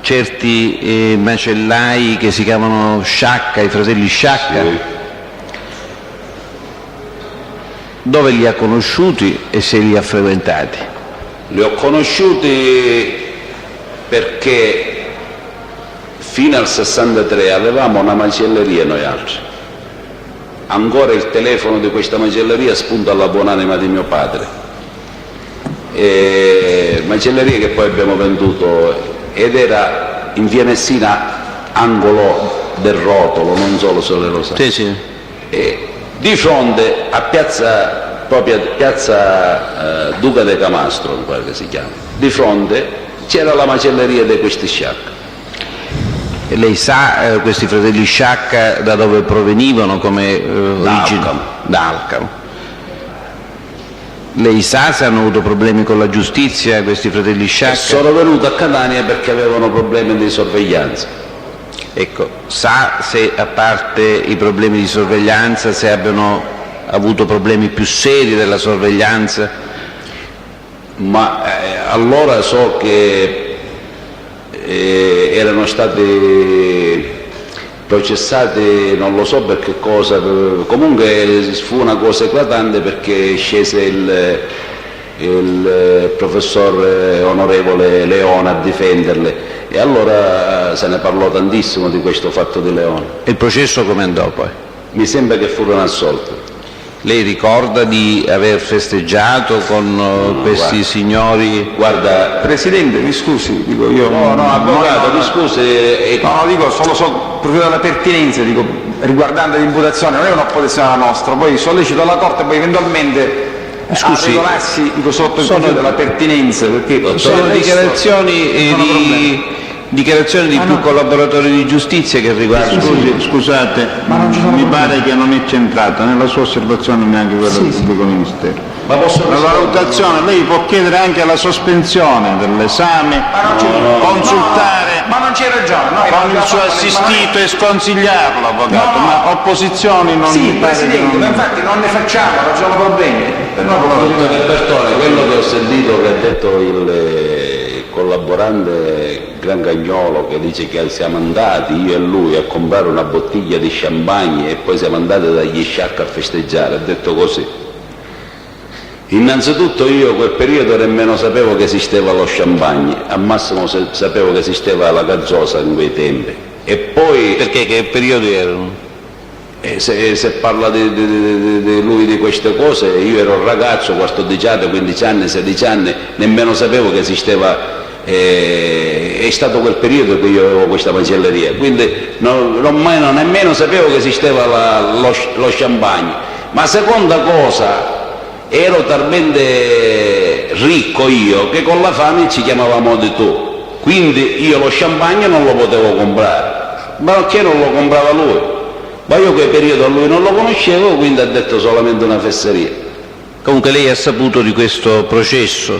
certi macellai che si chiamano Sciacca, i fratelli Sciacca. Sì. Dove li ha conosciuti e se li ha frequentati? Li ho conosciuti perché fino al 63 avevamo una macelleria noi altri. Ancora il telefono di questa macelleria spunta alla buonanima di mio padre. Macelleria che poi abbiamo venduto ed era in via Messina, angolo del Rotolo, non solo Sole Rosario. Sì, sì. Di fronte a piazza Duca de Camastro, mi pare che si chiama, di fronte c'era la macelleria di questi Sciacca. E lei sa questi fratelli Sciacca da dove provenivano come origine? Da Alcamo. Lei sa se hanno avuto problemi con la giustizia questi fratelli Sciacca? Sono venuto a Catania perché avevano problemi di sorveglianza. Ecco, sa se a parte i problemi di sorveglianza, se abbiano avuto problemi più seri della sorveglianza? Ma allora so che erano stati processati, non lo so per che cosa, comunque fu una cosa eclatante perché scese il professor onorevole Leone a difenderle e allora se ne parlò tantissimo di questo fatto di Leone. E il processo come andò poi? Mi sembra che furono assolti. Lei ricorda di aver festeggiato con questi signori? Guarda, Presidente, mi scusi, dico io. no, avvocato, mi scusi. No, dico, solo so proprio dalla pertinenza, dico, riguardante l'imputazione, non è un'opposizione alla nostra, poi sollecito la Corte poi eventualmente a regolarsi, dico, sotto il profilo della pertinenza, perché Sono dichiarazioni di più collaboratori di giustizia che riguardano... Scusate, mi pare che non è centrata nella sua osservazione neanche quella del pubblico ministero. Ma posso La valutazione, lei può chiedere anche la sospensione dell'esame, consultare ma non c'è ragione, con il suo assistito e sconsigliarlo, avvocato, ma opposizioni non Sì, mi pare che Presidente, non... ma infatti non ne facciamo, non ci sono problemi. Bertone, quello che ho sentito che ha detto il collaborante Grancagnolo, che dice che siamo andati io e lui a comprare una bottiglia di champagne e poi siamo andati dagli Sciacca a festeggiare, ha detto così. Innanzitutto io quel periodo nemmeno sapevo che esisteva lo champagne, al massimo sapevo che esisteva la gazzosa in quei tempi. E poi... Perché che periodi erano? Se parla di lui di queste cose, io ero un ragazzo, 14 anni, 15 anni, 16 anni, nemmeno sapevo che esisteva, è stato quel periodo che io avevo questa macelleria, quindi nemmeno sapevo che esisteva lo champagne. Ma seconda cosa, ero talmente ricco io che con la fame ci chiamavamo di tu, quindi io lo champagne non lo potevo comprare, ma perché non lo comprava lui? Ma io quel periodo a lui non lo conoscevo, quindi ha detto solamente una fesseria. Comunque lei ha saputo di questo processo?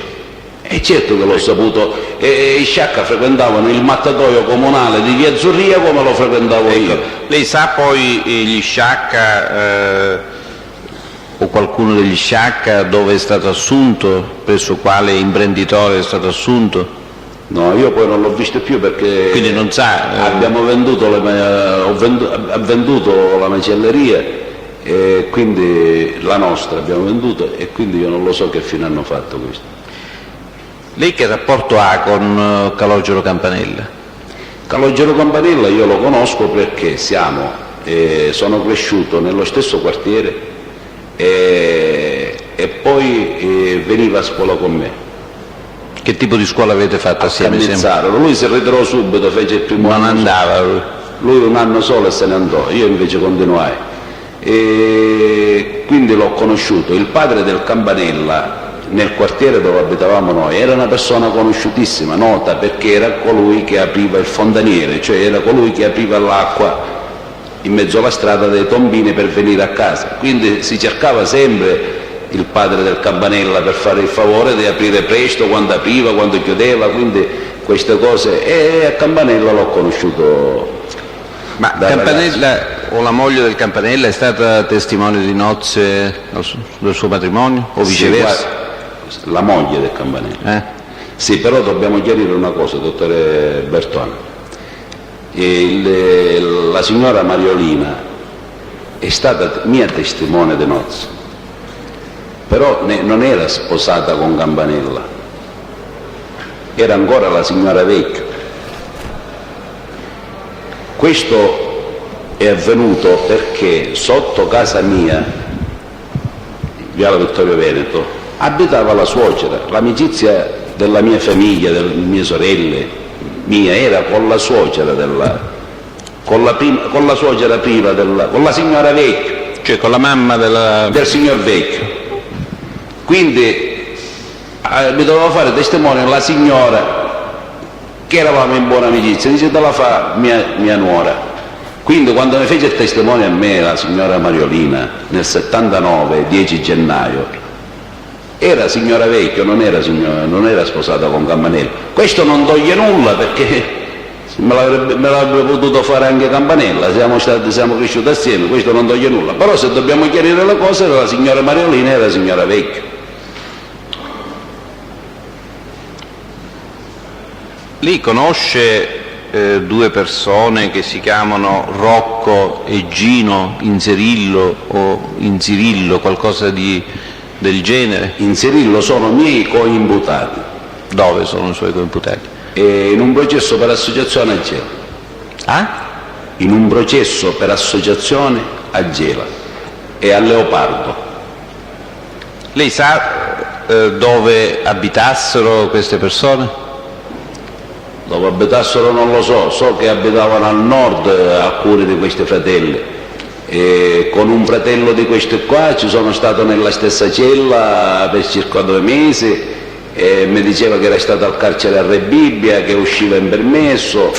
E certo che l'ho saputo, i Sciacca frequentavano il mattatoio comunale di via Zurria come lo frequentavo io. Lei sa poi gli Sciacca o qualcuno degli Sciacca dove è stato assunto, presso quale imprenditore è stato assunto? No, io poi non l'ho visto più perché Quindi non sa, abbiamo venduto ho venduto la macelleria e quindi la nostra abbiamo venduto e quindi io non lo so che fine hanno fatto questo. Lei che rapporto ha con Calogero Campanella? Calogero Campanella io lo conosco perché sono cresciuto nello stesso quartiere e poi veniva a scuola con me. Che tipo di scuola avete fatto assieme? Lui si ritirò subito, fece il primo anno. Non andava lui un anno solo e se ne andò, io invece continuai. E quindi l'ho conosciuto. Il padre del Campanella, nel quartiere dove abitavamo noi, era una persona conosciutissima, nota, perché era colui che apriva il fontaniere, cioè era colui che apriva l'acqua in mezzo alla strada dei tombini per venire a casa. Quindi si cercava sempre il padre del Campanella per fare il favore di aprire presto, quando apriva, quando chiudeva, quindi queste cose, e a Campanella l'ho conosciuto. Ma Campanella o la moglie del Campanella è stata testimone di nozze del suo matrimonio o viceversa? Sì, la moglie del Campanella. Sì, però dobbiamo chiarire una cosa, dottore Bertone. La signora Mariolina è stata mia testimone di nozze, però non era sposata con Campanella, era ancora la signora Vecchio. Questo è avvenuto perché sotto casa mia, Viale Vittorio Veneto, abitava la suocera. L'amicizia della mia famiglia, delle mie sorelle, mia, era con la suocera con la suocera prima con la signora Vecchio, Cioè con la mamma del signor Vecchio. Quindi mi doveva fare testimone la signora, che eravamo in buona amicizia, dice te la fa mia nuora. Quindi quando mi fece il testimone a me la signora Mariolina nel 79, 10 gennaio, era signora Vecchio, non era sposata con Campanella. Questo non toglie nulla, perché me l'avrebbe potuto fare anche Campanella, siamo cresciuti assieme, questo non toglie nulla. Però se dobbiamo chiarire le cose, la signora Mariolina era signora Vecchio. Lei conosce due persone che si chiamano Rocco e Gino Inzerillo o Inzirillo, qualcosa del genere? Inzerillo sono miei coimputati. Dove sono i suoi coimputati? In un processo per associazione a Gela. Ah? In un processo per associazione a Gela e a Leopardo. Lei sa dove abitassero queste persone? Dove abitassero non lo so che abitavano al nord alcuni di questi fratelli. E con un fratello di questi qua ci sono stato nella stessa cella per circa 2 mesi, e mi diceva che era stato al carcere a Re Bibbia, che usciva in permesso,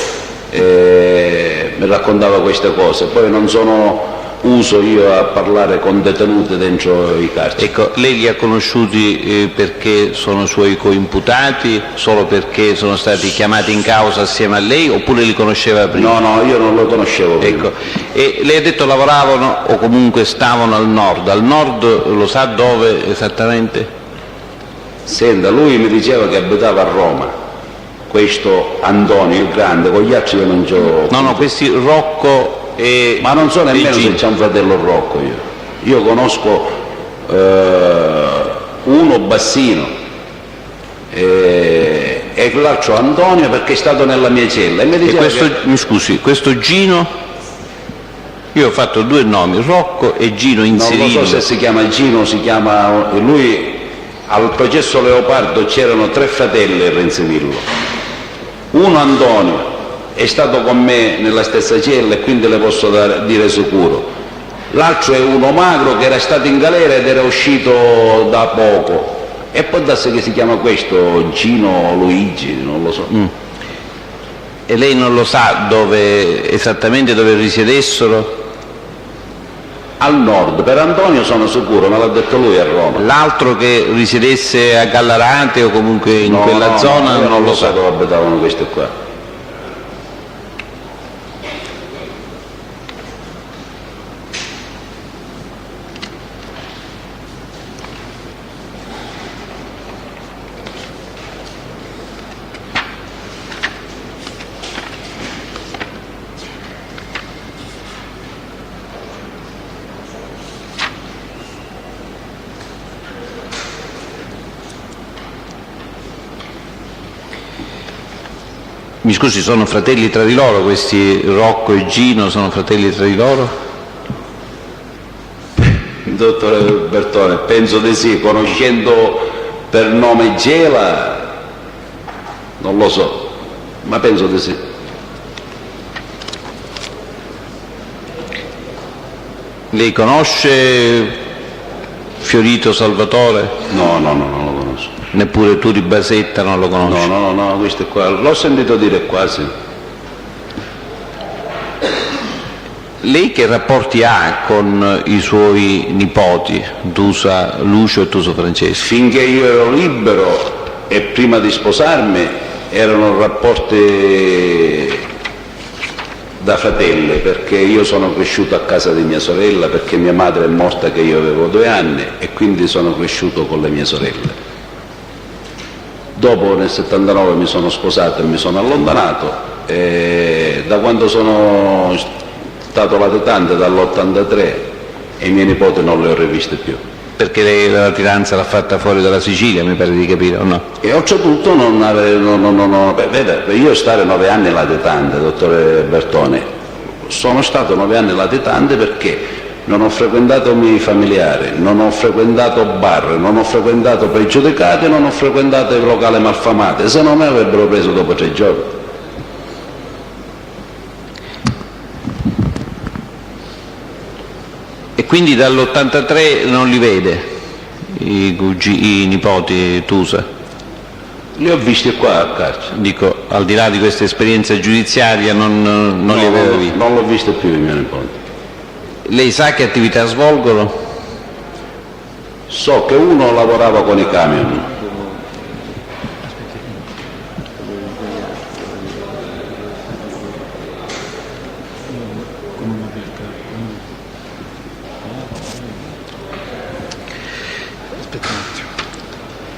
mi raccontava queste cose. Poi non sono uso io a parlare con detenuti dentro i carceri. Ecco, lei li ha conosciuti perché sono suoi coimputati, solo perché sono stati chiamati in causa assieme a lei, oppure li conosceva prima? No, io non lo conoscevo prima. Ecco, e lei ha detto lavoravano o comunque stavano al nord. Al nord lo sa dove esattamente? Senta, lui mi diceva che abitava a Roma, questo Antonio il Grande, con gli altri che non c'ho. No, questi Rocco e... Ma non so nemmeno se c'è un fratello Rocco io conosco uno Bassino e l'altro Antonio, perché è stato nella mia cella, e mi diceva mi scusi, questo Gino, io ho fatto 2 nomi, Rocco e Gino Inzerillo. Non lo so se si chiama Gino, si chiama lui. Al processo Leopardo c'erano 3 fratelli a Renzevillo. Uno Antonio è stato con me nella stessa cella e quindi le posso dire sicuro. L'altro è uno magro che era stato in galera ed era uscito da poco, e può darsi che si chiama questo Gino Luigi, non lo so. E lei non lo sa esattamente dove risiedessero? Al nord, per Antonio sono sicuro, me l'ha detto lui, a Roma. L'altro che risiedesse a Gallarate o comunque in quella zona non lo sa. Dove abitavano questi qua. Mi scusi, sono fratelli tra di loro questi Rocco e Gino, sono fratelli tra di loro? Dottore Bertone, penso di sì, conoscendo per nome Gela, non lo so, ma penso di sì. Lei conosce Fiorito Salvatore? No, non lo conosco. Neppure Turi Basetta non lo conosce? No, questo qua, l'ho sentito dire quasi. Lei che rapporti ha con i suoi nipoti, Tusa Lucio e Tuso Francesco? Finché io ero libero e prima di sposarmi erano rapporti da fratelli, perché io sono cresciuto a casa di mia sorella, perché mia madre è morta che io avevo 2 anni, e quindi sono cresciuto con le mie sorelle. Dopo nel 79 mi sono sposato e mi sono allontanato, e da quando sono stato latitante, dall'83, e i miei nipoti non li ho riviste più. Perché lei la latitanza l'ha fatta fuori dalla Sicilia, mi pare di capire, o no? E oltretutto io stare 9 anni latitante, dottore Bertone, sono stato 9 anni latitante perché non ho frequentato i miei familiari, non ho frequentato bar, non ho frequentato pregiudicati, non ho frequentato i locali malfamati, se no me avrebbero preso dopo 3 giorni. E quindi dall'83 non li vede i nipoti Tusa? Li ho visti qua a carcere. Dico, al di là di questa esperienza giudiziaria non li aveva visti? Non l'ho visto più i miei nipoti. Lei sa che attività svolgono? So che uno lavorava con i camion.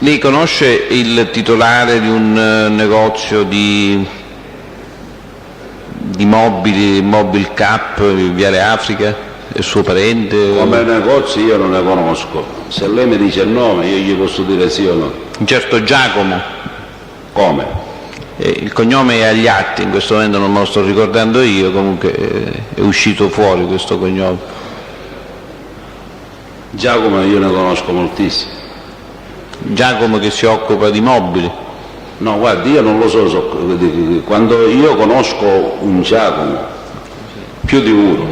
Lei conosce il titolare di un negozio di mobili, Mobile Cap, Viale Africa? È suo parente? Come negozi io non ne conosco. Se lei mi dice il nome io gli posso dire sì o no. Un certo Giacomo. Come? Il cognome è agli atti, in questo momento non me lo sto ricordando io, comunque è uscito fuori questo cognome. Giacomo io ne conosco moltissimo. Giacomo che si occupa di mobili? No, guardi, io non lo so, quando io conosco un Giacomo, più di uno,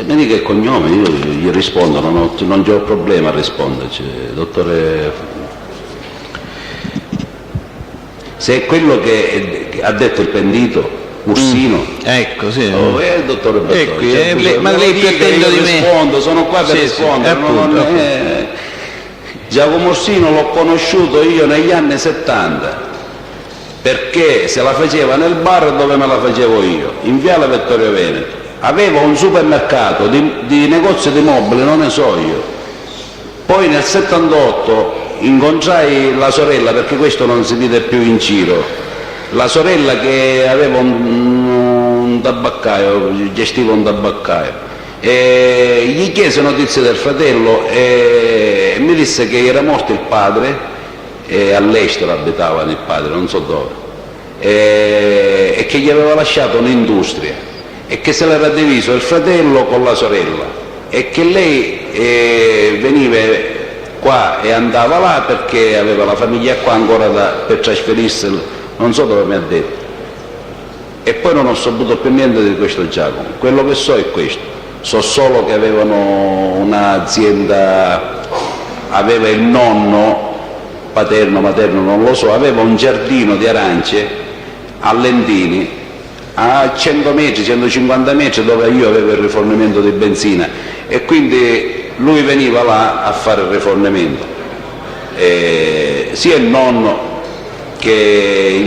mi dica il cognome, io gli rispondo, non c'ho problema a risponderci, dottore. Se è quello che ha detto il pentito, Ursino. Ecco, sì. Dottore Bertone, ecco, ma lei più attento di me. Rispondo, sono qua per rispondere. Giacomo Ursino l'ho conosciuto io negli anni 70, perché se la faceva nel bar dove me la facevo io, in Viale Vittorio Veneto. Aveva un supermercato di negozi di mobili, non ne so io. Poi nel 78 incontrai la sorella, perché questo non si vede più in giro, la sorella che aveva un tabaccaio, gestiva un tabaccaio, e gli chiese notizie del fratello e mi disse che era morto il padre, e all'estero abitava il padre, non so dove, e che gli aveva lasciato un'industria e che se l'era diviso il fratello con la sorella e che lei veniva qua e andava là perché aveva la famiglia qua ancora per trasferirsi, non so dove mi ha detto. E poi non ho saputo più niente di questo Giacomo. Quello che so è questo. So solo che avevano un'azienda, aveva il nonno, paterno, materno, non lo so, aveva un giardino di arance a Lentini, a 100 metri, 150 metri, dove io avevo il rifornimento di benzina, e quindi lui veniva là a fare il rifornimento, sia il nonno che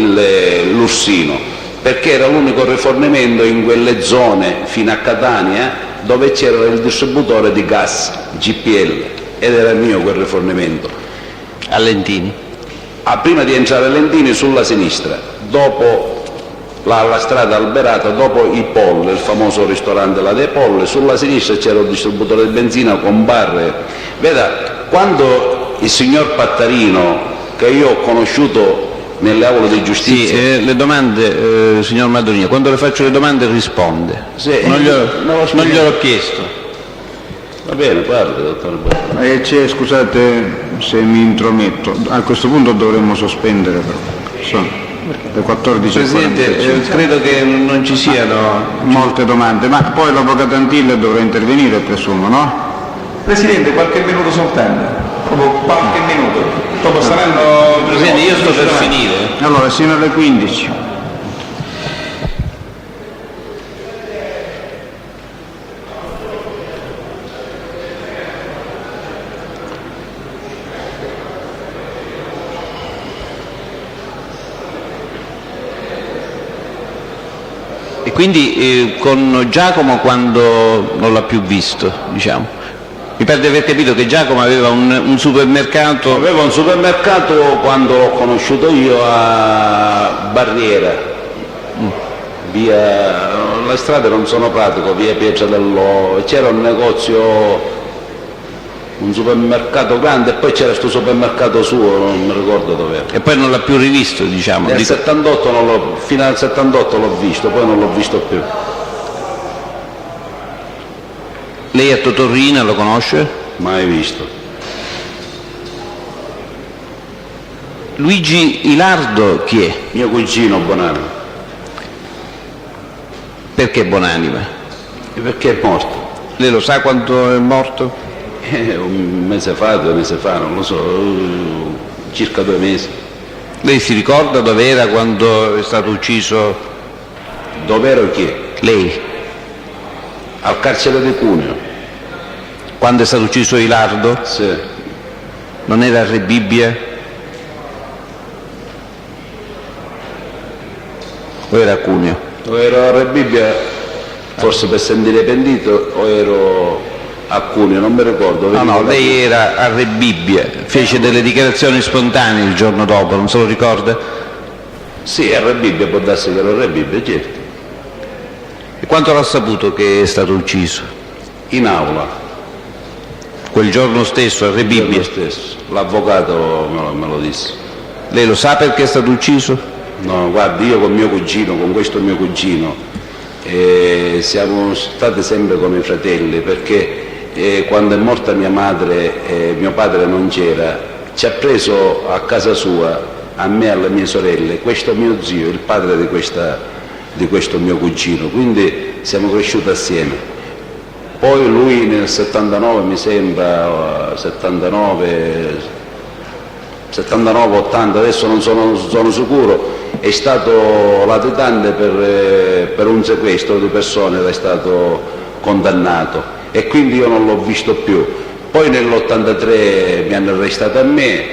l'Ursino, perché era l'unico rifornimento in quelle zone fino a Catania dove c'era il distributore di gas, GPL, ed era mio quel rifornimento. A Lentini? Prima di entrare a Lentini, sulla sinistra, dopo la strada Alberata, dopo i Polle, il famoso ristorante là dei Polle, sulla sinistra c'era un distributore di benzina con barre. Veda, quando il signor Pattarino, che io ho conosciuto nelle aule di giustizia... Sì, le domande, signor Madronino, quando le faccio le domande risponde. Sì, non gliel'ho chiesto. Va bene, parli, dottore Bertone. Scusate se mi intrometto, a questo punto dovremmo sospendere però. Le 14:45. Presidente, credo che non ci siano molte domande, ma poi l'avvocato Antille dovrà intervenire, presumo, no? Presidente, qualche minuto soltanto, proprio qualche minuto. Dopo saranno... Presidente, io sto per finire. Allora, sino alle 15. E quindi con Giacomo quando non l'ha più visto, diciamo? Mi pare di aver capito che Giacomo aveva un supermercato. Aveva un supermercato quando l'ho conosciuto io a Barriera, via, le strade non sono pratico, via Pietra dell'O, c'era un negozio, un supermercato grande e poi c'era questo supermercato suo, non mi ricordo dov'era. E poi non l'ha più rivisto, diciamo. Nel 78 fino al 78 l'ho visto, poi non l'ho visto più. Lei a Totorrina lo conosce? Mai visto. Luigi Ilardo chi è? Mio cugino Bonanima. Perché Bonanima? E perché è morto? Lei lo sa quando è morto? Un mese fa, 2 mesi fa, non lo so, circa 2 mesi. Lei si ricorda dove era quando è stato ucciso Dov'ero chi? lei? Al carcere di Cuneo. Quando è stato ucciso Ilardo? Sì. Non era a Re Bibbia? O era a Cuneo? O ero a Re Bibbia, forse per sentire pentito, o ero a Cuneo, non mi ricordo. No, lei era a Re Bibbia, fece delle dichiarazioni spontanee il giorno dopo, non se lo ricorda? Sì, a Re Bibbia, può darsi che ero a Re Bibbia, certo. E quanto l'ha saputo che è stato ucciso? In aula. Quel giorno stesso a Re Bibbia? Lo stesso. L'avvocato me lo disse. Lei lo sa perché è stato ucciso? No, guardi, io con mio cugino, con questo mio cugino, siamo stati sempre come fratelli, perché quando è morta mia madre e mio padre non c'era, ci ha preso a casa sua, a me e alle mie sorelle, questo mio zio, il padre di questo mio cugino, quindi siamo cresciuti assieme. Poi lui nel 79, mi sembra, 79-80, adesso non sono sicuro, è stato latitante per un sequestro di persone ed è stato condannato e quindi io non l'ho visto più. Poi nell'83 mi hanno arrestato a me,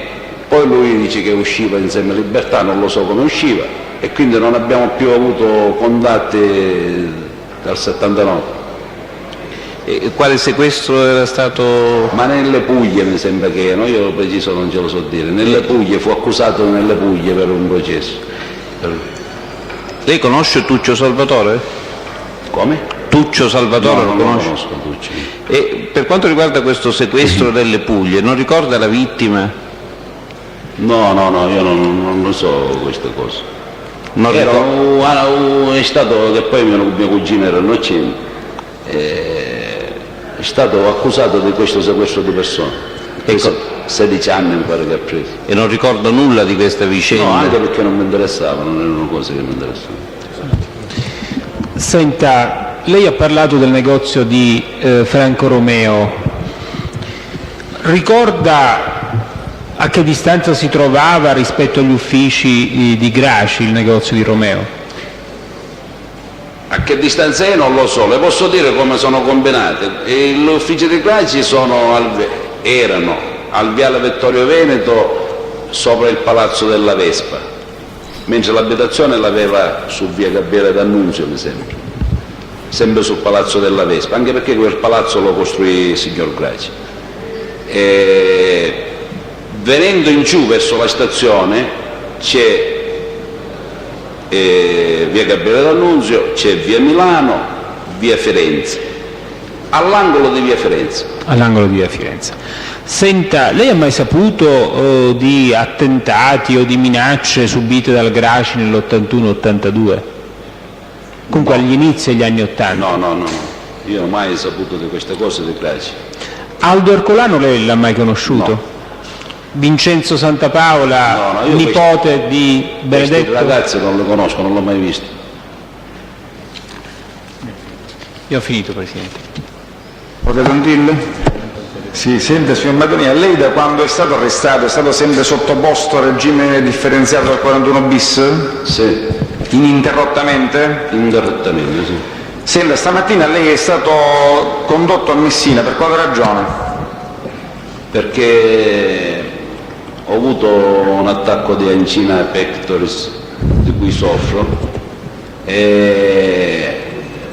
poi lui dice che usciva insieme a Libertà, non lo so come usciva e quindi non abbiamo più avuto contatti dal 79. E quale sequestro era stato? Ma nelle Puglie mi sembra che, no, io preciso non ce lo so dire, nelle Puglie, fu accusato nelle Puglie per un processo. Lei conosce Tuccio Salvatore? Come? Tuccio Salvatore No, lo non conosce? lo conosco Tuccio. E per quanto riguarda questo sequestro delle Puglie, non ricorda la vittima? No, io non lo so queste cose. Non ricorda. È stato che poi mio cugino era innocente, è stato accusato di questo sequestro di persone. 16 anni mi pare che ha preso. E non ricordo nulla di questa vicenda? No, anche perché non mi interessava, non erano cose che mi interessavano. Senta, lei ha parlato del negozio di Franco Romeo. Ricorda a che distanza si trovava rispetto agli uffici di Graci il negozio di Romeo? A che distanza è non lo so, le posso dire come sono combinate. Gli uffici di Graci erano al viale Vittorio Veneto sopra il palazzo della Vespa, mentre l'abitazione l'aveva su via Gabriele D'Annunzio, mi sembra, sempre sul palazzo della Vespa, anche perché quel palazzo lo costruì il signor Graci. Venendo in giù verso la stazione c'è via Gabriele D'Annunzio, c'è via Milano, via Firenze, all'angolo di via Firenze. All'angolo di via Firenze. Senta, lei ha mai saputo di attentati o di minacce subite dal Graci nell'81-82? Comunque agli inizi degli anni 80? No, io non ho mai saputo di queste cose di Graci. Aldo Ercolano lei l'ha mai conosciuto? No. Vincenzo Santapaola, No, io nipote di Benedetto? Questi ragazzi non lo conosco, non l'ho mai visto. Io ho finito, Presidente. Potete Antille? Sì, senta signor Madonia, lei da quando è stato arrestato è stato sempre sottoposto al regime differenziato del 41 bis? Sì, Ininterrottamente? indirettamente, sì. Senta, stamattina lei è stato condotto a Messina, per quale ragione? Perché ho avuto un attacco di angina pectoris di cui soffro e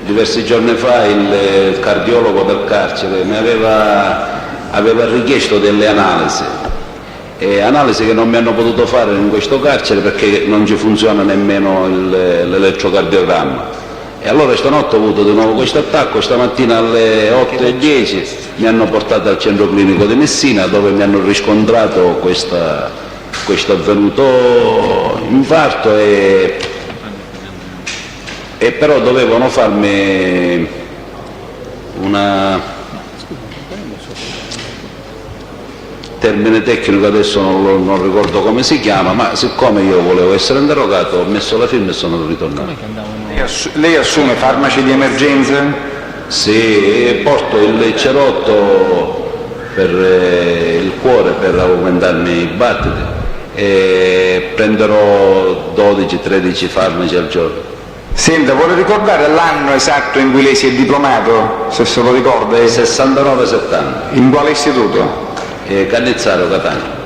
diversi giorni fa il cardiologo del carcere mi aveva aveva richiesto delle analisi, analisi che non mi hanno potuto fare in questo carcere perché non ci funziona nemmeno l'elettrocardiogramma. E allora stanotte ho avuto di nuovo questo attacco, stamattina alle 8:10 mi hanno portato al centro clinico di Messina dove mi hanno riscontrato questo avvenuto infarto e però dovevano farmi una termine tecnico, adesso non ricordo come si chiama, ma siccome io volevo essere interrogato ho messo la firma e sono ritornato. Lei assume farmaci di emergenza? Sì, porto il cerotto per il cuore per aumentarmi i battiti e prenderò 12-13 farmaci al giorno. Senta, vuole ricordare l'anno esatto in cui lei si è diplomato, se se lo ricorda? 69-70. In quale istituto? Cannizzaro, Catania.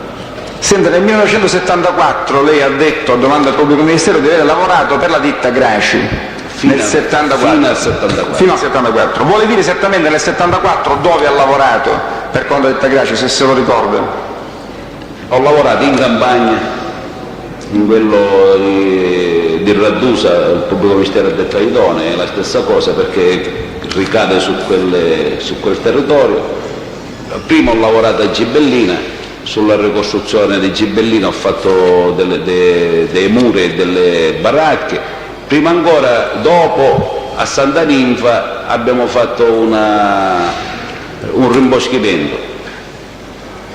Senta, nel 1974 lei ha detto a domanda al pubblico ministero di aver lavorato per la ditta Graci. Nel 74. Fino al 74. Fino al 74. Vuole dire esattamente nel 74 dove ha lavorato per conto della ditta Graci, se se lo ricorda? Ho lavorato in campagna, in quello di Raddusa, il pubblico ministero ha detto Aidone, è la stessa cosa perché ricade su quel territorio. Prima ho lavorato a Gibellina, sulla ricostruzione di Gibellina ho fatto dei muri e delle baracche. Prima ancora, dopo, a Santa Ninfa abbiamo fatto un rimboschimento.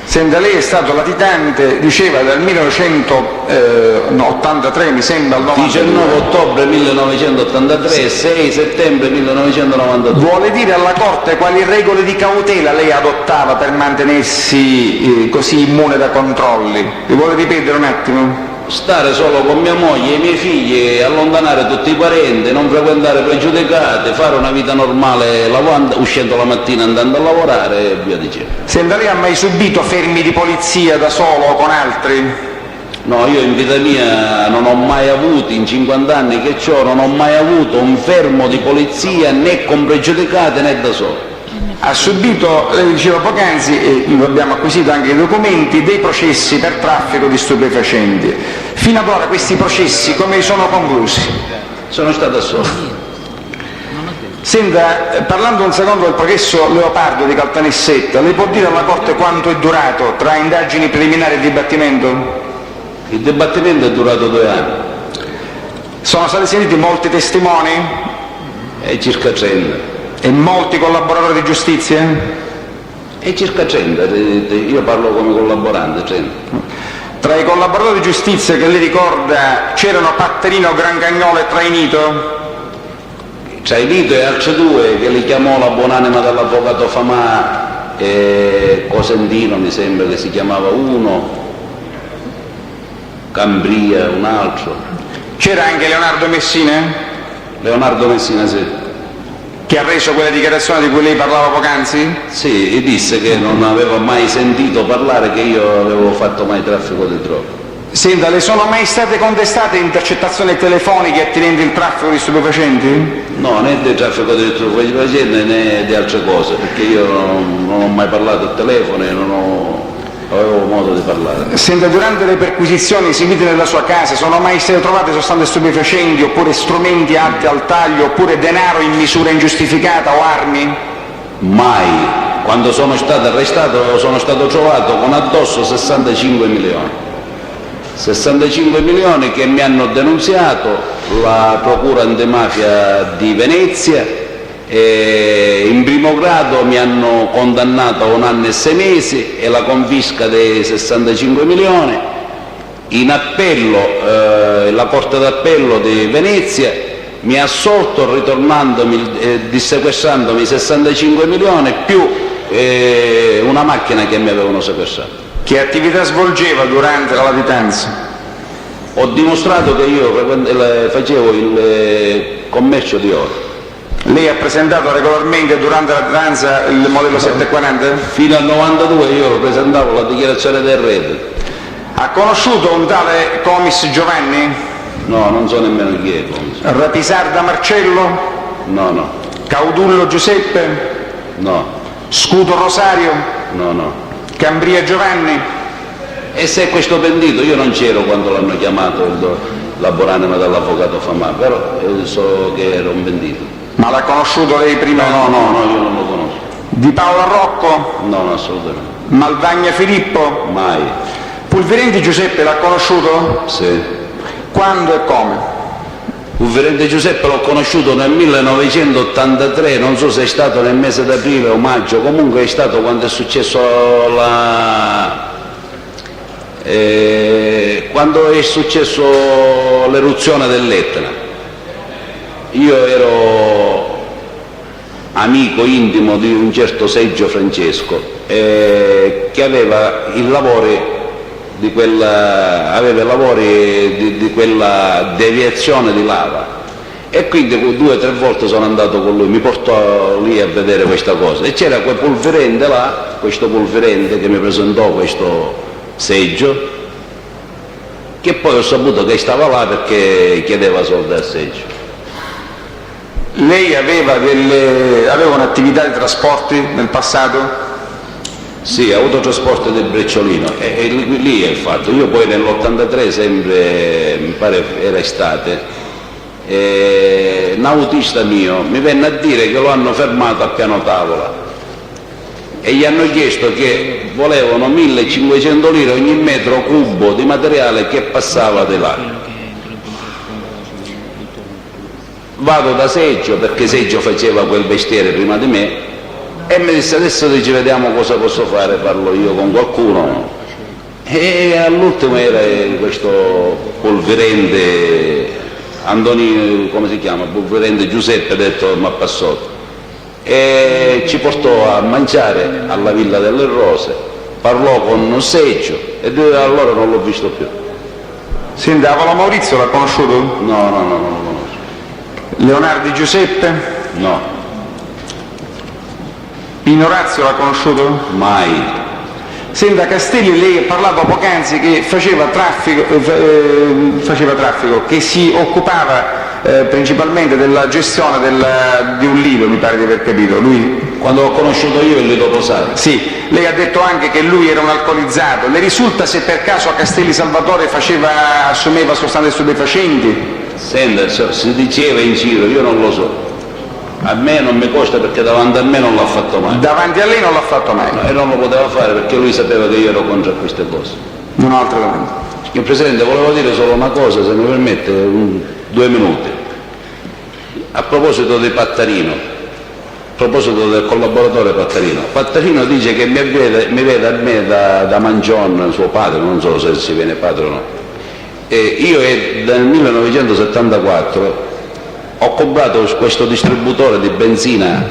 Senta, lei è stato latitante, diceva, dal 1983, mi sembra, al 92. 19 ottobre 1983 6 settembre 1992. Vuole dire alla Corte quali regole di cautela lei adottava per mantenersi così immune da controlli? Mi vuole ripetere un attimo? Stare solo con mia moglie e i miei figli, allontanare tutti i parenti, non frequentare pregiudicati, fare una vita normale uscendo la mattina andando a lavorare e via dicendo. Senta, lei ha mai subito fermi di polizia da solo o con altri? No, io in vita mia non ho mai avuto, in 50 anni che ho, non ho mai avuto un fermo di polizia né con pregiudicati né da solo. Ha subito, lei diceva poc'anzi, e lo abbiamo acquisito anche i documenti, dei processi per traffico di stupefacenti. Fino ad ora questi processi come sono conclusi? Sono stato assolto. Senta, parlando un secondo del processo Leopardo di Caltanissetta, lei può dire alla Corte quanto è durato tra indagini preliminari e dibattimento? Il dibattimento è durato 2 anni. Sono stati sentiti molti testimoni? Circa 30. E molti collaboratori di giustizia? Circa 30, io parlo come collaborante, 30. Tra i collaboratori di giustizia che lei ricorda c'erano Patterino, Grancagnolo e Trainito? Trainito e altri 2 che li chiamò la buonanima dell'avvocato Famà e Cosentino mi sembra che si chiamava uno, Cambria un altro. C'era anche Leonardo Messina? Leonardo Messina, sì. Che ha reso quella dichiarazione di cui lei parlava poc'anzi? Sì, e disse che non aveva mai sentito parlare che io avevo fatto mai traffico di droga. Senta, le sono mai state contestate intercettazioni telefoniche attinenti il traffico di stupefacenti? No, né del traffico di stupefacenti né di altre cose, perché io non ho mai parlato al telefono e non avevo modo di parlare. Senta, durante le perquisizioni eseguite nella sua casa sono mai state trovate sostanze stupefacenti oppure strumenti atti al taglio oppure denaro in misura ingiustificata o armi? Mai. Quando sono stato arrestato sono stato trovato con addosso 65 milioni. 65 milioni che mi hanno denunziato la Procura Antimafia di Venezia e in primo grado mi hanno condannato a 1 anno e 6 mesi e la confisca dei 65 milioni. In appello la Corte d'Appello di Venezia mi ha assolto dissequestrandomi 65 milioni più una macchina che mi avevano sequestrato. Che attività svolgeva durante la latitanza? Ho dimostrato che io facevo il commercio di oro. Lei ha presentato regolarmente durante la latitanza il modello 740? Fino al 92 io presentavo la dichiarazione del reddito. Ha conosciuto un tale Comis Giovanni? No, non so nemmeno chi è Comis. Rapisarda Marcello? No. Caudullo Giuseppe? No. Scudo Rosario? No. Cambria Giovanni? E se è questo pentito, io non c'ero quando l'hanno chiamato la buonanima dall'avvocato Famà, però so che era un pentito. Ma l'ha conosciuto lei prima? No, io non lo conosco. Di Paola Rocco? No, assolutamente. Malvagna Filippo? Mai. Pulvirenti Giuseppe l'ha conosciuto? Sì. Quando e come? Pulvirenti Giuseppe l'ho conosciuto nel 1983, non so se è stato nel mese d'aprile o maggio, comunque è stato quando è successo quando è successo l'eruzione dell'Etna. Io ero amico intimo di un certo Seggio Francesco che aveva i lavori di quella deviazione di lava, e quindi 2 o 3 volte sono andato con lui, mi portò lì a vedere questa cosa, e c'era quel Pulvirente là, questo Pulvirente che mi presentò questo Seggio, che poi ho saputo che stava là perché chiedeva soldi al Seggio. Lei aveva un'attività di trasporti nel passato? Sì, autotrasporto del Brecciolino, e lì è il fatto. Io poi nell'83, sempre, mi pare era estate, un autista mio mi venne a dire che lo hanno fermato a Piano Tavola e gli hanno chiesto che volevano 1500 lire ogni metro cubo di materiale che passava di là. Vado da Seggio, perché Seggio faceva quel mestiere prima di me, e mi disse: adesso ci vediamo cosa posso fare, parlo io con qualcuno. E all'ultimo era questo Pulvirente Antonino, come si chiama? Pulvirente Giuseppe, detto Mappassotto, e ci portò a mangiare alla Villa delle Rose, parlò con Seggio e da allora non l'ho visto più. Senta, Paolo Maurizio l'ha conosciuto? No, non lo conosco. Leonardi Giuseppe? No. Pino Orazio l'ha conosciuto? Mai. Senta, Castelli, lei ha parlato poc'anzi che faceva traffico, che si occupava principalmente della gestione di un lido, mi pare di aver capito. Lui... Quando l'ho conosciuto io il lido Posati. Sì, lei ha detto anche che lui era un alcolizzato. Le risulta se per caso a Castelli Salvatore assumeva sostanze stupefacenti? Senta, si diceva in giro, io non lo so. A me non mi costa, perché davanti a me non l'ha fatto mai. Davanti a lei non l'ha fatto mai? No, e non lo poteva fare perché lui sapeva che io ero contro queste cose. Non ho altre domande. Signor Presidente, volevo dire solo una cosa, se mi permette, 2 minuti. A proposito di Pattarino, a proposito del collaboratore Pattarino. Pattarino dice che mi vede a me da Mangion, suo padre, non so se si viene padre o no. Io nel 1974 ho comprato questo distributore di benzina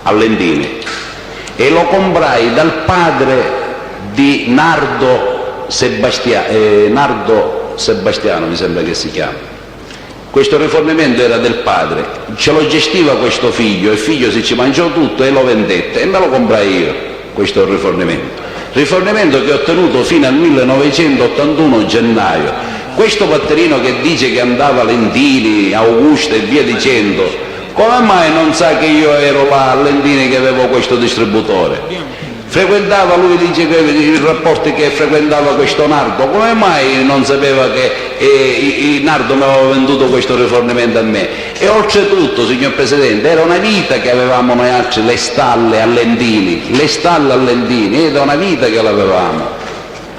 a Lentini e lo comprai dal padre di Nardo Sebastiano, mi sembra che si chiama. Questo rifornimento era del padre, ce lo gestiva questo figlio, il figlio si ci mangiò tutto e lo vendette, e me lo comprai io, questo rifornimento che ho tenuto fino al 1981 gennaio. Questo Pattarino che dice che andava a Lentini, Augusta e via dicendo, come mai non sa che io ero là a Lentini che avevo questo distributore? Frequentava, lui dice che i rapporti che frequentava questo Nardo, come mai non sapeva che Nardo mi aveva venduto questo rifornimento a me? E oltretutto, signor Presidente, era una vita che avevamo noi altri, le stalle a Lentini, era una vita che l'avevamo.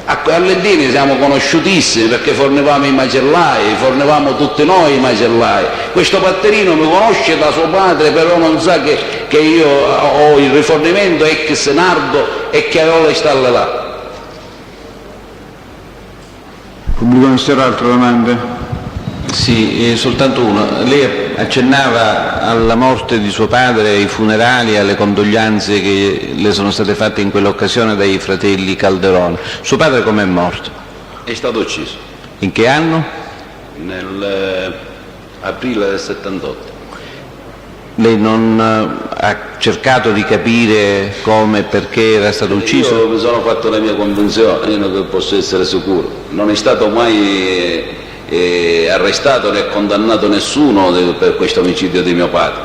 A Lentini siamo conosciutissimi perché fornivamo i macellai, fornivamo tutti noi i macellai. Questo Pattarino mi conosce da suo padre, però non sa che io ho il rifornimento ex Nardo e che avevo le stalle là. Pubblico Ministero, altre domande? Sì, soltanto una. Lei accennava alla morte di suo padre, ai funerali, alle condoglianze che le sono state fatte in quell'occasione dai fratelli Calderone. Suo padre com'è morto? È stato ucciso. In che anno? Nell'aprile del 78. Lei non ha cercato di capire come e perché era stato ucciso? Io mi sono fatto la mia convinzione, io non posso essere sicuro. Non è stato mai arrestato né condannato nessuno per questo omicidio di mio padre.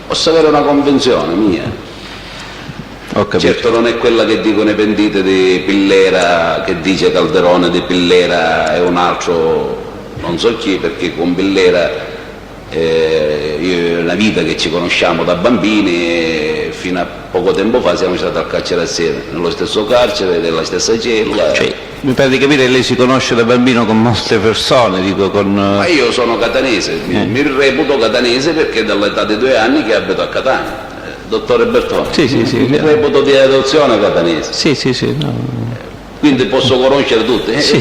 Posso avere una convinzione mia. Ho capito. Certo non è quella che dicono i pentiti di Pillera, che dice Calderone di Pillera è un altro non so chi, perché con Pillera io è una vita che ci conosciamo da bambini e fino a poco tempo fa siamo stati al carcere assieme, nello stesso carcere, nella stessa cella. Cioè, mi pare di capire che lei si conosce da bambino con molte persone, dico con... Ma io sono catanese, mi reputo catanese perché dall'età di 2 anni che abito a Catania. Dottore Bertone, Sì, mi reputo di adozione catanese, Sì, no. quindi posso conoscere tutti. Sì,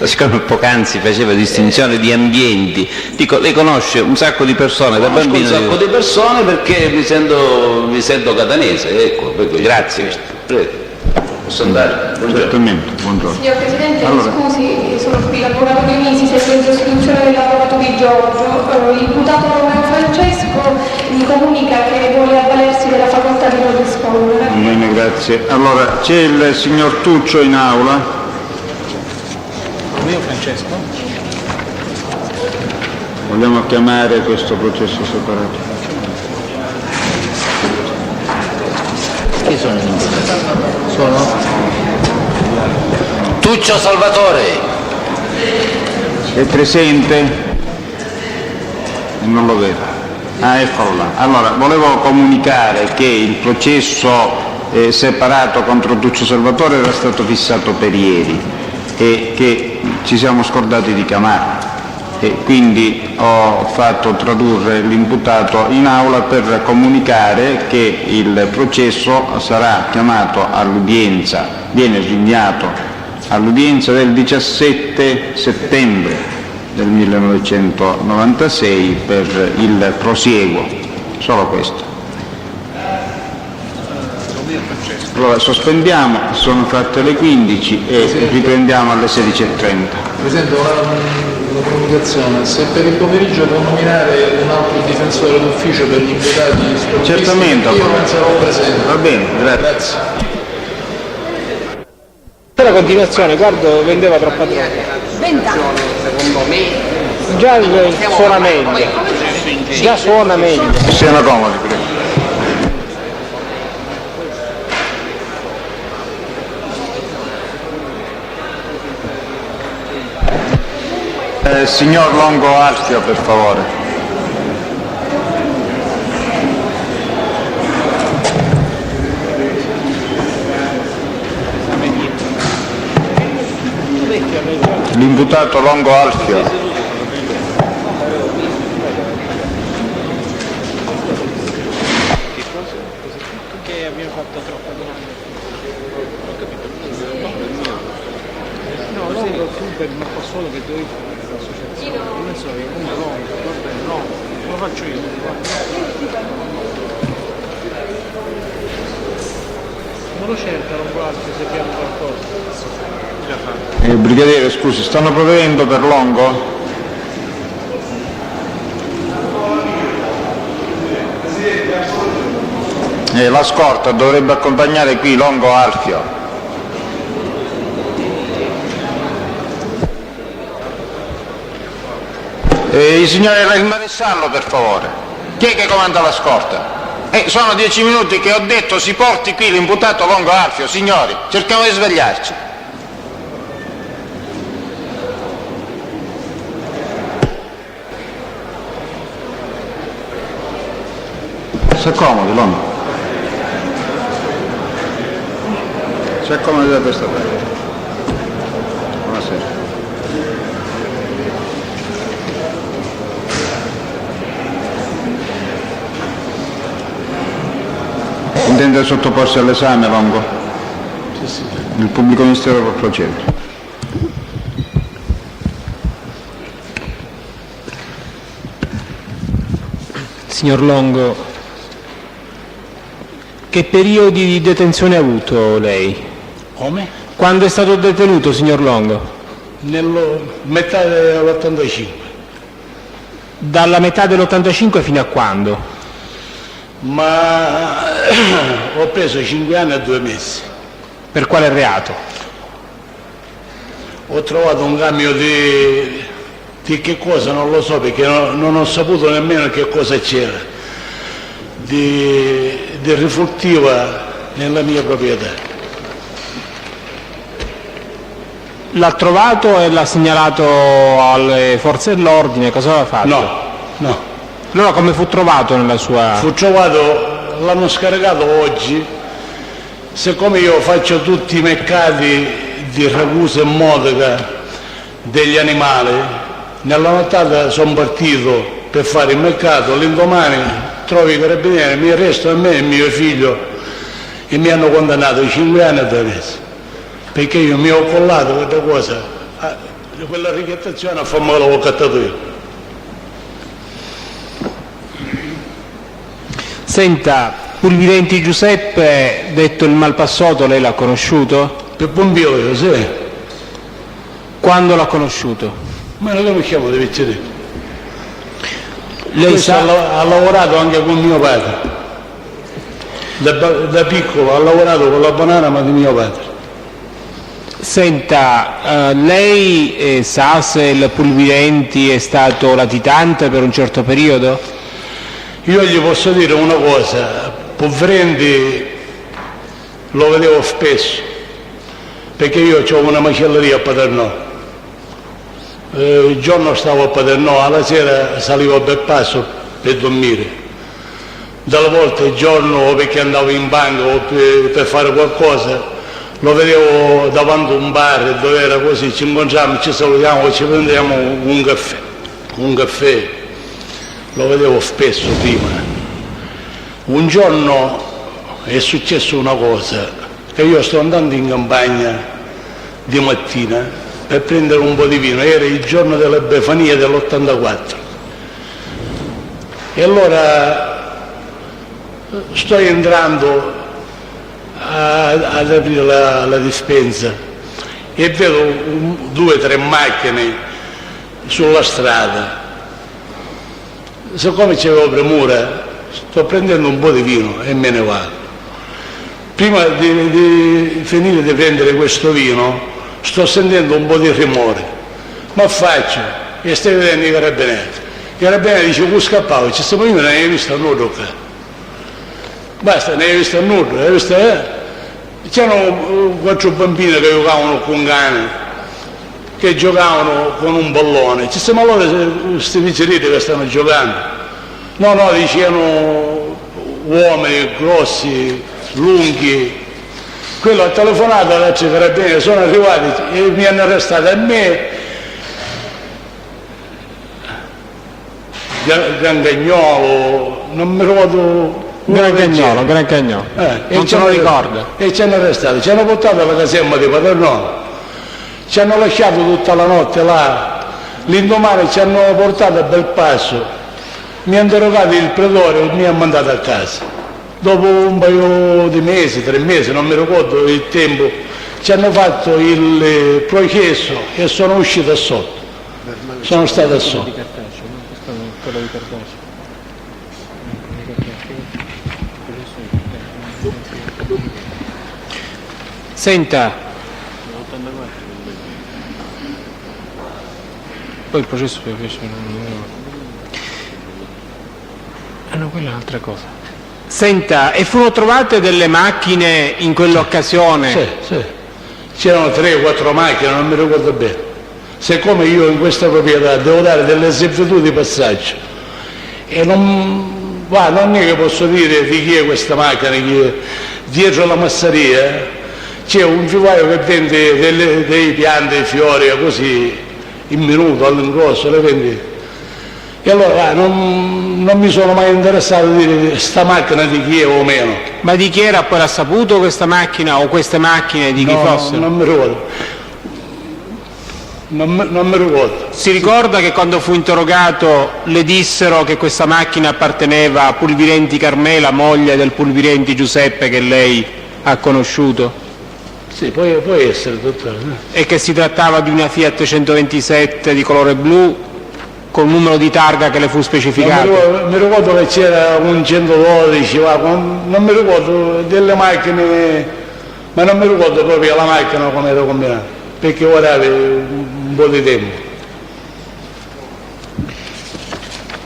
siccome poc'anzi faceva distinzione di ambienti, dico, lei conosce un sacco di persone da Conosco bambino. un sacco di persone perché mi sento catanese, ecco. Grazie. Prego. Posso andare? Buongiorno. Certamente, buongiorno. Signor Presidente, Allora. scusi, sono qui l'avvocato Dionisi, segue in sostituzione dell'avvocato Di Giorgio. L'imputato Romeo Francesco mi comunica che vuole avvalersi della facoltà di non rispondere. Bene, grazie. Allora, c'è il signor Tuccio in aula? Romeo Francesco? Vogliamo chiamare questo processo separato? Chi sono gli imputati? Sono? Tuccio Salvatore. È presente? Non lo vedo. Ah, eccolo là. Allora, volevo comunicare che il processo separato contro Tuccio Salvatore era stato fissato per ieri e che ci siamo scordati di chiamarlo. E quindi ho fatto tradurre l'imputato in aula per comunicare che il processo sarà chiamato all'udienza, viene rinviato all'udienza del 17 settembre del 1996 per il prosieguo, solo questo. Allora sospendiamo, sono fatte le 15 e riprendiamo alle 16:30. Presidente, una comunicazione, se per il pomeriggio può nominare un altro difensore d'ufficio per gli imputati sportivi, Certamente, io non sarò presente. Va bene, grazie. Grazie. La continuazione, guardo, vendeva troppa droga. 20 anni. Secondo me. Già suona meglio. Già suona meglio. Siano comodi, prego. Signor Longo Alfio, per favore. L'imputato Longo Alfio. Che abbiamo fatto troppa domanda. Ho capito. No, Longo comunque non fa solo che devo fare l'associazione. Non so, io come Longo, vabbè, no, lo faccio io. Non lo cerca Longo Alfio se abbiamo qualcosa. Già fatto. Brigadiere, scusi, stanno provvedendo per Longo? La scorta dovrebbe accompagnare qui Longo Alfio. Il signore il maresciallo, per favore. Chi è che comanda la scorta? Sono 10 minuti che ho detto si porti qui l'imputato Longo Alfio, signori, cerchiamo di svegliarci. Si accomodi, Longo. Si accomodi da questa parte. Buonasera. Intende sottoporsi all'esame, Longo? Sì. Il pubblico ministero può procedere. Signor Longo, che periodi di detenzione ha avuto lei? Come? Quando è stato detenuto, signor Longo? Metà dell'85. Dalla metà dell'85 fino a quando? Ma ho preso 5 anni e 2 mesi. Per quale reato? Ho trovato un cambio di che cosa, non lo so, perché non ho saputo nemmeno che cosa c'era. Di rifluttiva nella mia proprietà. L'ha trovato e l'ha segnalato alle forze dell'ordine, cosa aveva fatto? No. Allora come fu trovato nella sua... Fu trovato, l'hanno scaricato oggi, siccome io faccio tutti i mercati di Ragusa e Modica degli animali, nella nottata sono partito per fare il mercato, l'indomani trovo i carabinieri, mi arrestano a me e mio figlio e mi hanno condannato ai 5 anni da mese. Perché io mi ho collato questa cosa, quella richettazione a farmi l'avevo cattato io. Senta, Pulvirenti Giuseppe, detto il Malpassoto, lei l'ha conosciuto? Per Pompio, sì. Quando l'ha conosciuto? Ma non lo conosciamo, devi dire. Lei ha lavorato anche con mio padre. Da piccolo ha lavorato con la banana, ma di mio padre. Senta, lei sa se il Pulvirenti è stato latitante per un certo periodo? Io gli posso dire una cosa, Pulvirenti lo vedevo spesso, perché io ho una macelleria a Paternò. Il giorno stavo a Paternò, alla sera salivo a Belpasso per dormire. Dalle volte il giorno perché andavo in banca o per fare qualcosa, lo vedevo davanti a un bar dove era così, ci incontriamo, ci salutiamo, ci prendiamo un caffè, lo vedevo spesso prima. Un giorno è successo una cosa, che io sto andando in campagna di mattina per prendere un po' di vino, era il giorno delle Befanie dell'84, e allora sto entrando ad aprire la dispensa e vedo 2 o 3 macchine sulla strada. Siccome c'avevo premura, sto prendendo un po' di vino e me ne vado. Prima di finire di prendere questo vino sto sentendo un po' di rumore, ma faccio e stai vedendo i carabinieri. I carabinieri dice che scappavo, ci stiamo io non hai visto nulla qua. Basta, ne hai visto nulla, hai visto, C'erano 4 bambini che giocavano con cani, che giocavano con un pallone. Ci siamo allora questi pizzeriti che stanno giocando. No, dicevano uomini grossi, lunghi. Quello ha telefonato all'altro carabinieri, sono arrivati e mi hanno arrestato a me, Grancagnolo, non mi ricordo. Grancagnolo. Non se lo ricorda. E ci hanno arrestato, ci hanno portato alla caserma di Paternò, ci hanno lasciato tutta la notte là, l'indomani ci hanno portato a Belpasso, mi hanno interrogato il pretore e mi hanno mandato a casa. Dopo un paio di mesi, 3 mesi, non mi ricordo il tempo, ci hanno fatto il processo e sono uscito a sotto. Sono stato a sotto. Senta, poi il processo che fece no, quella è un'altra cosa. Senta, e furono trovate delle macchine in quell'occasione? Sì. C'erano 3 o 4 macchine, non mi ricordo bene. Siccome io in questa proprietà devo dare delle esemplarità di passaggio e non è che posso dire di chi è questa macchina, dietro la masseria c'è un vivaio che vende dei piante, dei fiori, così, in minuto, all'ingrosso, le vende. E allora non mi sono mai interessato a dire sta macchina di chi è o meno. Ma di chi era poi l'ha saputo questa macchina o queste macchine di chi fossero? Non mi ricordo. Non mi ricordo. Si ricorda che quando fu interrogato le dissero che questa macchina apparteneva a Pulvirenti Carmela, moglie del Pulvirenti Giuseppe che lei ha conosciuto? Sì, può essere, dottore. E che si trattava di una Fiat 127 di colore blu con numero di targa che le fu specificato? Mi ricordo che c'era un 112, non mi ricordo delle macchine, ma non mi ricordo proprio la macchina come era combinata, perché ora avevo un po' di tempo.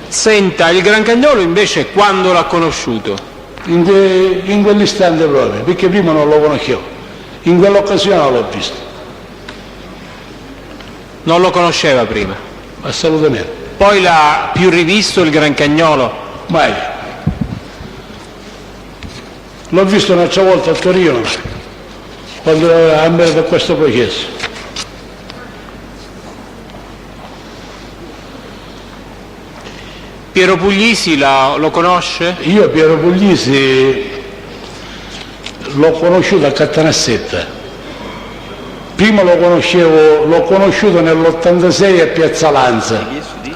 Senta, il Grancagnolo invece quando l'ha conosciuto? in quell'istante proprio, perché prima non lo conoscevo, in quell'occasione l'ho visto. Non lo conosceva prima? Assolutamente. Poi l'ha più rivisto il Gran Cagnolo? Mai. L'ho visto un'altra volta a Torino, quando ha meritato questo processo. Piero Puglisi lo conosce? Io Piero Puglisi l'ho conosciuto a Cattanassetta. Prima l'ho conosciuto nell'86 a Piazza Lanza.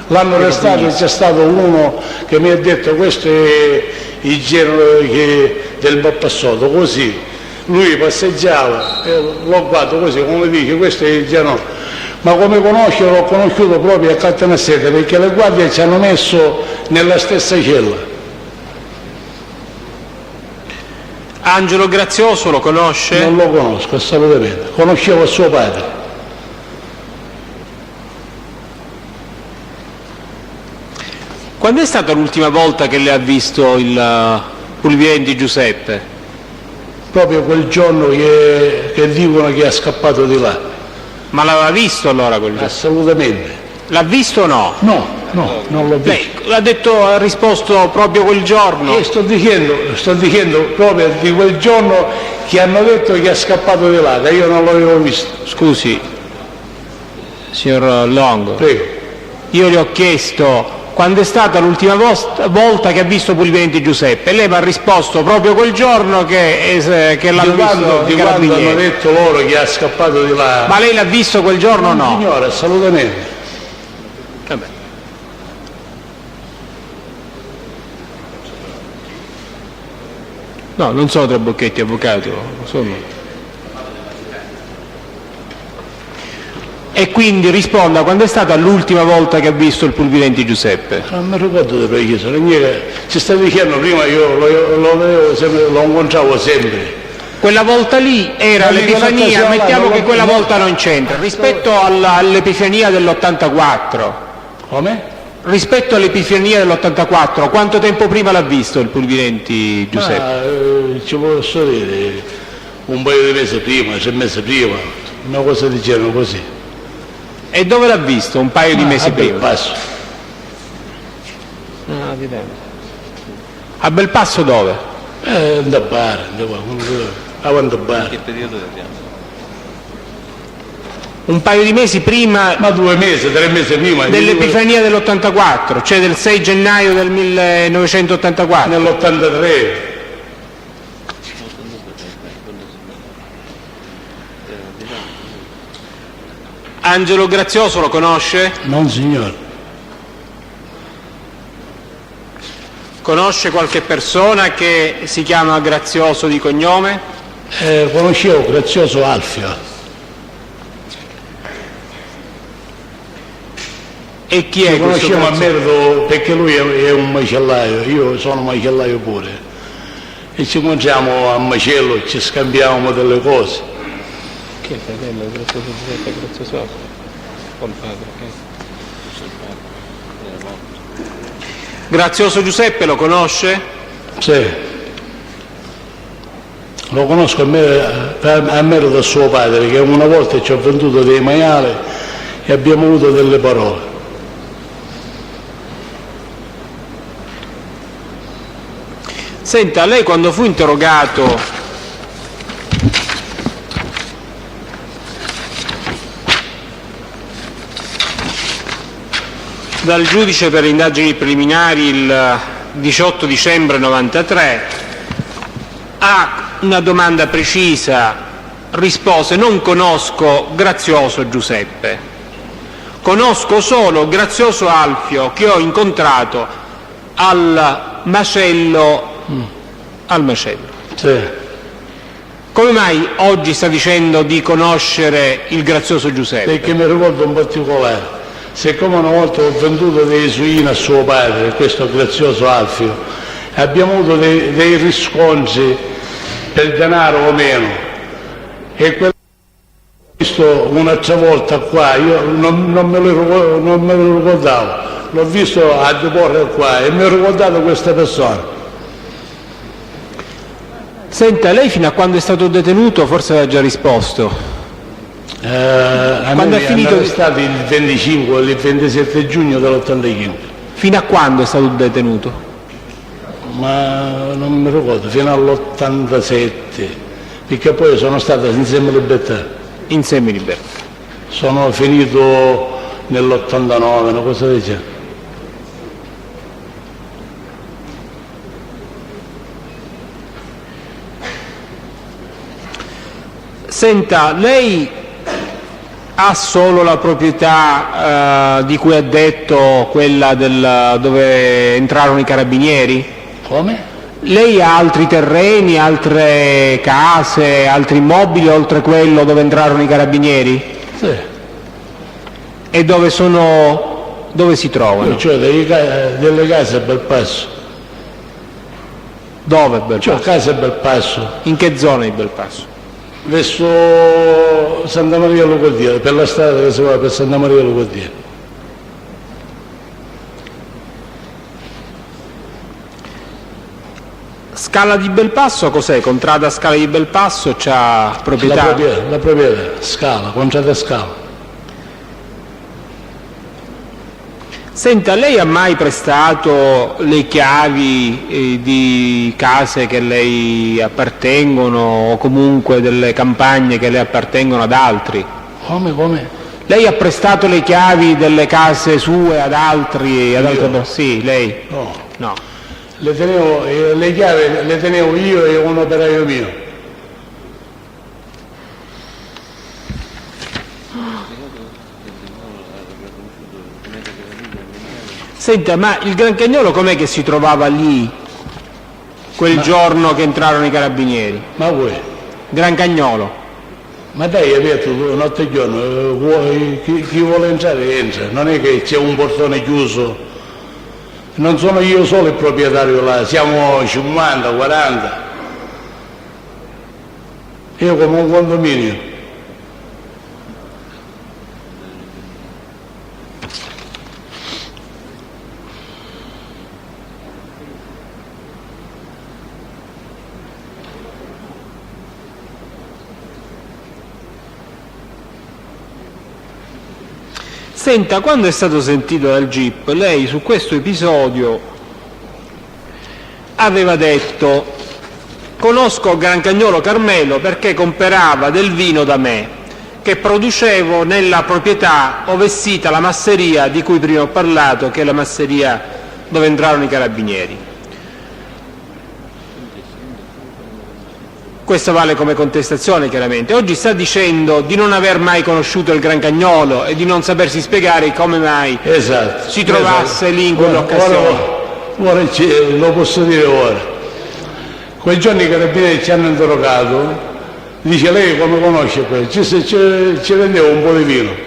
L'anno restato c'è stato uno che mi ha detto questo è il genere del Bappassotto, così. Lui passeggiava, l'ho guardato così, come dice, questo è il genere. Ma come conoscere l'ho conosciuto proprio a Cattanassetta, perché le guardie ci hanno messo nella stessa cella. Angelo Grazioso lo conosce? Non lo conosco assolutamente, conoscevo suo padre. Quando è stata l'ultima volta che lei ha visto il Pulvirenti Giuseppe? Proprio quel giorno che dicono che è scappato di là. Ma l'aveva visto allora quel giorno? Assolutamente. L'ha visto o no? No, non l'ho visto. Lei ha risposto proprio quel giorno? Sto dicendo proprio di quel giorno che hanno detto che è scappato di là, che io non l'avevo visto. Scusi, signor Longo. Prego. Io le ho chiesto quando è stata l'ultima volta che ha visto Pulvirenti Giuseppe. Lei mi ha risposto proprio quel giorno che l'hanno visto. Di quando hanno detto loro che è scappato di là. Ma lei l'ha visto quel giorno o no? Signore, assolutamente. Vabbè. No, non sono Tre Bocchetti, avvocato. Sono... E quindi risponda, quando è stata l'ultima volta che ha visto il Pulvirenti Giuseppe? Non mi ricordo di preciso, ci stai dicendo prima, io lo vedevo sempre, lo incontravo sempre. Quella volta lì era l'Epifania, mettiamo che quella volta non c'entra, rispetto all'Epifania dell'84. Come? Rispetto all'Epifania dell'84, quanto tempo prima l'ha visto il Pulvirenti Giuseppe? Ci posso dire, un paio di mesi prima, 6 mesi prima, una cosa di genere così. E dove l'ha visto un paio di mesi prima? Belpasso. A Belpasso dove? Da bar, avanti a bar. Che periodo è? Un paio di mesi prima. Ma 2 mesi, 3 mesi prima. Dell'Epifania dell'84, cioè del 6 gennaio del 1984. Nell'83. Angelo Grazioso lo conosce? Non signore. Conosce qualche persona che si chiama Grazioso di cognome? Conoscevo Grazioso Alfio. E chi è Lo questo conoscevo a Grazioso? merito perché lui è un macellaio, io sono macellaio pure. E ci incontriamo a macello, ci scambiamo delle cose. Chi è il fratello Grazioso Giuseppe Grazioso? Col padre, Grazioso Giuseppe lo conosce? Sì. Lo conosco a merito del suo padre, che una volta ci ha venduto dei maiali e abbiamo avuto delle parole. Senta, lei quando fu interrogato dal giudice per le indagini preliminari il 18 dicembre 93, a una domanda precisa rispose: non conosco Grazioso Giuseppe, conosco solo Grazioso Alfio che ho incontrato al macello. Al macello. Sì. Come mai oggi sta dicendo di conoscere il Grazioso Giuseppe? Perché mi ricordo un particolare. Siccome una volta ho venduto dei suini a suo padre, questo Grazioso Alfio, abbiamo avuto dei riscontri per denaro o meno, e quello che ho visto un'altra volta qua, io non me lo ricordavo, l'ho visto a deporre qua e mi ho ricordato questa persona. Senta, lei fino a quando è stato detenuto forse aveva già risposto. Quando è finito arrestato il 25 o il 27 giugno dell'85. Fino a quando è stato detenuto? Ma non mi ricordo, fino all'87, perché poi sono stato in semilibertà. In semilibertà. Sono finito nell'89, una cosa del genere. Senta, lei ha solo la proprietà di cui ha detto, quella dove entrarono i carabinieri? Come? Lei ha altri terreni, altre case, altri immobili oltre quello dove entrarono i carabinieri? Sì. E dove si trovano? Cioè delle case a Belpasso. Dove Belpasso? Cioè case a Belpasso. In che zona di Belpasso? Verso Santa Maria Lucardia, per la strada che si va per Santa Maria Lucardia. Scala di Belpasso cos'è? Contrada Scala di Belpasso c'ha proprietà? La proprietà, Scala, contrada Scala. Senta, lei ha mai prestato le chiavi di case che lei appartengono o comunque delle campagne che le appartengono ad altri? Come? Lei ha prestato le chiavi delle case sue ad altri? Ad altre persone? Sì, lei? No. Le chiavi le tenevo io e un operaio mio. Senta, ma il Gran Cagnolo com'è che si trovava lì quel giorno che entrarono i carabinieri? Ma voi? Gran Cagnolo. Ma dai, hai detto notte e giorno, chi vuole entrare entra, non è che c'è un portone chiuso, non sono io solo il proprietario là, siamo 50, 40, io come un condominio. Senta, quando è stato sentito dal GIP, lei su questo episodio aveva detto: conosco Gran Cagnolo Carmelo perché comperava del vino da me, che producevo nella proprietà ove sita la masseria di cui prima ho parlato, che è la masseria dove entrarono i carabinieri. Questo vale come contestazione, chiaramente. Oggi sta dicendo di non aver mai conosciuto il Gran Cagnolo e di non sapersi spiegare come mai si trovasse lì in quell'occasione. Ora lo posso dire ora. Quei giorni i carabinieri ci hanno interrogato, dice: lei come conosce questo? Ci vendeva un po' di vino.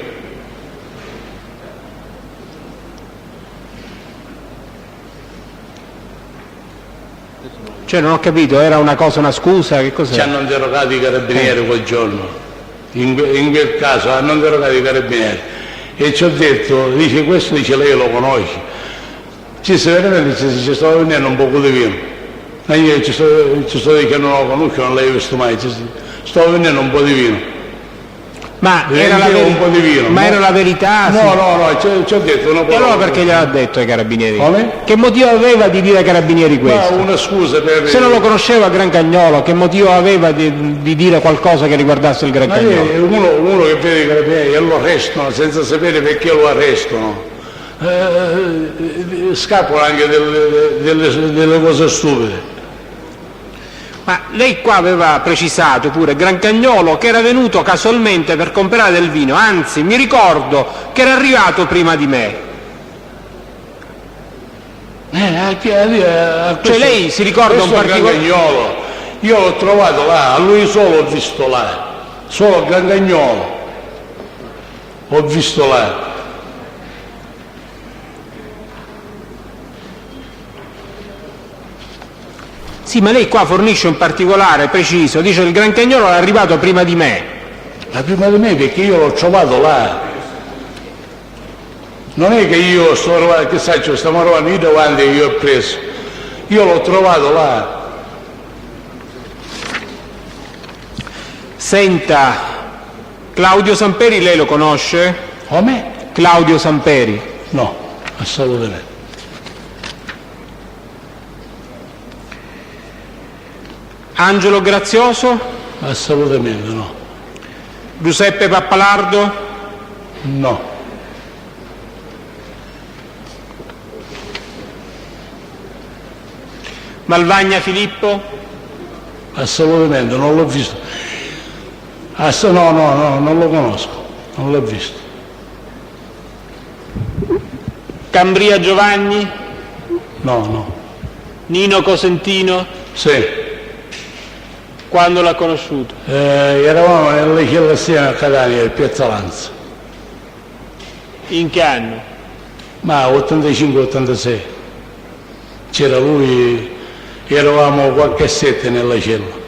Cioè, non ho capito, era una cosa, una scusa, che cos'è? Ci hanno interrogato i carabinieri quel giorno, in quel caso hanno interrogato i carabinieri e ci ho detto, dice questo, dice lei lo conosce? Veramente ci stava vendendo un poco di vino, e io ci sto dicendo non lo conosco, non l'hai visto mai, stavo vendendo un po' di vino. Ma era un po' di vino. Ma era la verità? No, ci ho detto una parola. E allora perché gliel'ha detto ai carabinieri? Come? Che motivo aveva di dire ai carabinieri questo? Ma una scusa per... Se non lo conosceva Gran Cagnolo, che motivo aveva di dire qualcosa che riguardasse il Gran Cagnolo? Uno che vede i carabinieri e lo arrestano senza sapere perché lo arrestano, scappano anche delle cose stupide. Ma lei qua aveva precisato pure Gran Cagnolo che era venuto casualmente per comprare del vino, anzi mi ricordo che era arrivato prima di me. Cioè lei si ricorda un particolare... Gran Cagnolo, io l'ho trovato là, a lui solo ho visto là, solo Gran Cagnolo ho visto là. Sì, ma lei qua fornisce un particolare preciso, dice il Gran Cagnolo è arrivato prima di me. Ma prima di me perché io l'ho trovato là. Non è che io sto trovando, che sai, stiamo trovando lì davanti e io ho preso. Io l'ho trovato là. Senta, Claudio Samperi lei lo conosce? Come? Claudio Samperi. No, assolutamente. Angelo Grazioso? Assolutamente no. Giuseppe Pappalardo? No. Malvagna Filippo? Assolutamente, non l'ho visto. No, non lo conosco, non l'ho visto. Cambria Giovanni? No. Nino Cosentino? Sì. Quando l'ha conosciuto? Eravamo nelle Celestine a Catania, il Piazza Lanza. In che anno? Ma 85-86. C'era lui, eravamo qualche sette nella cella.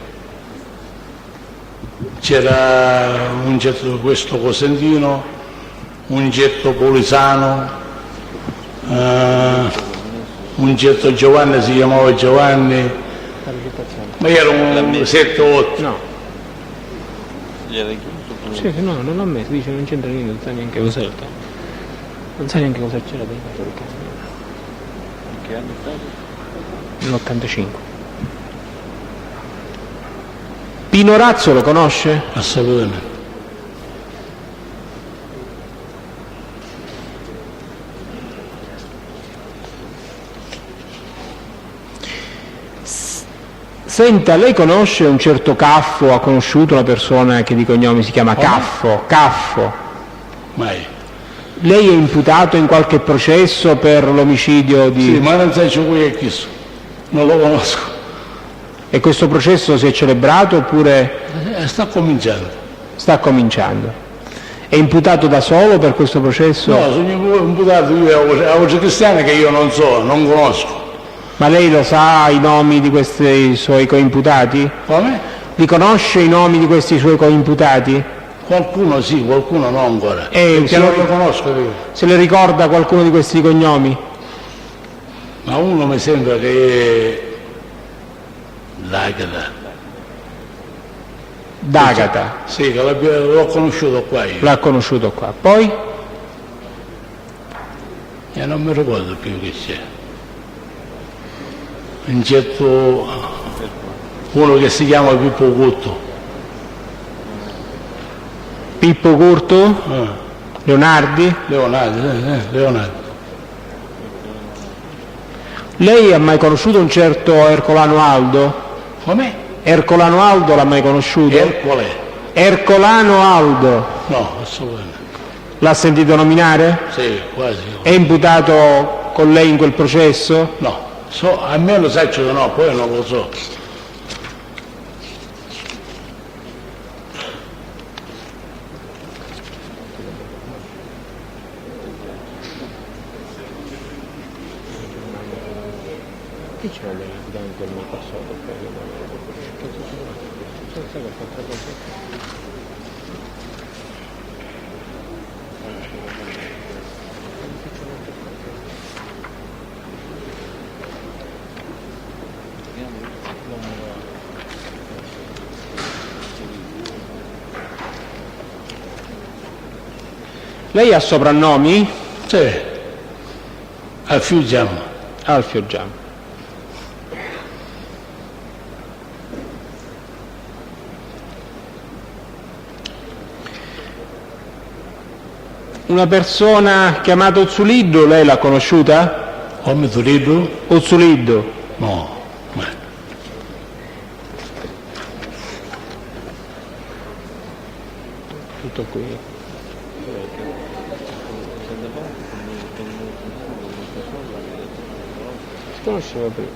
C'era un getto questo Cosentino, un getto Polisano, un getto Giovanni, si chiamava Giovanni, ma era un 7-8. No. Sì, no, non l'ho messo, dice non c'entra niente, non sa neanche cos'è il tempo. Non sa neanche cosa c'era dentro. Che anno è stato? Nell'85. Pino Razzo lo conosce? Assolutamente. Senta, lei conosce un certo Caffo? Ha conosciuto una persona che di cognome si chiama Caffo? Caffo. Mai. Lei è imputato in qualche processo per l'omicidio di... Sì, ma non sai qui è chi sono. Non lo conosco. E questo processo si è celebrato oppure... Sta cominciando. Sta cominciando. È imputato da solo per questo processo? No, sono imputato io a voce cristiana che io non so, non conosco. Ma lei lo sa i nomi di questi suoi coimputati? Come? Li conosce i nomi di questi suoi coimputati? Qualcuno sì, qualcuno no ancora. Perché non lo conosco io. Se le ricorda qualcuno di questi cognomi? Ma uno mi sembra che è D'Agata. Sì, che l'ho conosciuto qua io. L'ha conosciuto qua. Poi? Non mi ricordo più che c'è. Un certo uno che si chiama Pippo Curto. Pippo Curto? Leonardi? Leonardi. Lei ha mai conosciuto un certo Ercolano Aldo? Come? Ercolano Aldo l'ha mai conosciuto? Ercolano Aldo. No, assolutamente. L'ha sentito nominare? Sì, quasi. È imputato con lei in quel processo? No, almeno saccio che no, poi non lo so. Chi c'era nel passato? Lei ha soprannomi? Sì, Alfio Giamma. Alfio Giamma. Una persona chiamata Ozzuliddo, lei l'ha conosciuta? Come Ozzuliddo? Ozzuliddo. No, ma... Tutto qui. Si conosceva prima,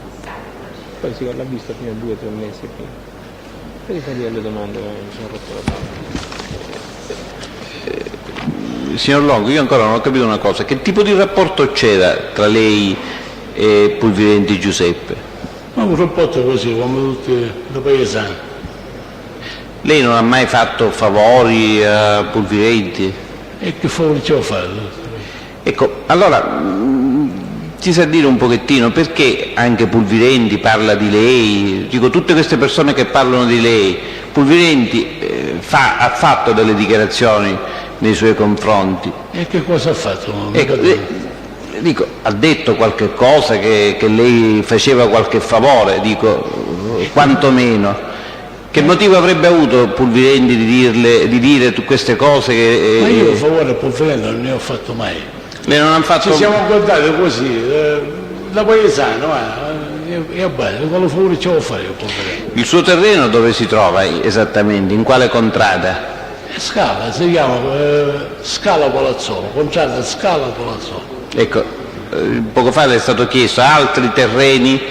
poi l'ha visto fino a 2 o 3 mesi prima. Poi gli fai delle domande, mi sono rotto la palla. Signor Longo, io ancora non ho capito una cosa, che tipo di rapporto c'era tra lei e Pulvirenti Giuseppe? Ma un rapporto così, come tutti i paesani. Lei non ha mai fatto favori a Pulvirenti? E che favori ci ho fatto? Ecco, allora, ci sa dire un pochettino perché anche Pulvirenti parla di lei? Dico, tutte queste persone che parlano di lei, Pulvirenti ha fatto delle dichiarazioni nei suoi confronti. E che cosa ha fatto? Dico, ha detto qualche cosa che lei faceva qualche favore, dico, quantomeno. Che motivo avrebbe avuto Pulvirenti di dire queste cose? Ma io favore a Pulvirenti non ne ho fatto mai. Lei non ha fatto... Ci siamo guardati così, da paesano, e basta, quello favore ce lo fare io Pulvirenti. Il suo terreno dove si trova esattamente? In quale contrada? Scala, si chiama Scala Palazzolo, contrada Scala Palazzolo. Ecco, poco fa le è stato chiesto altri terreni?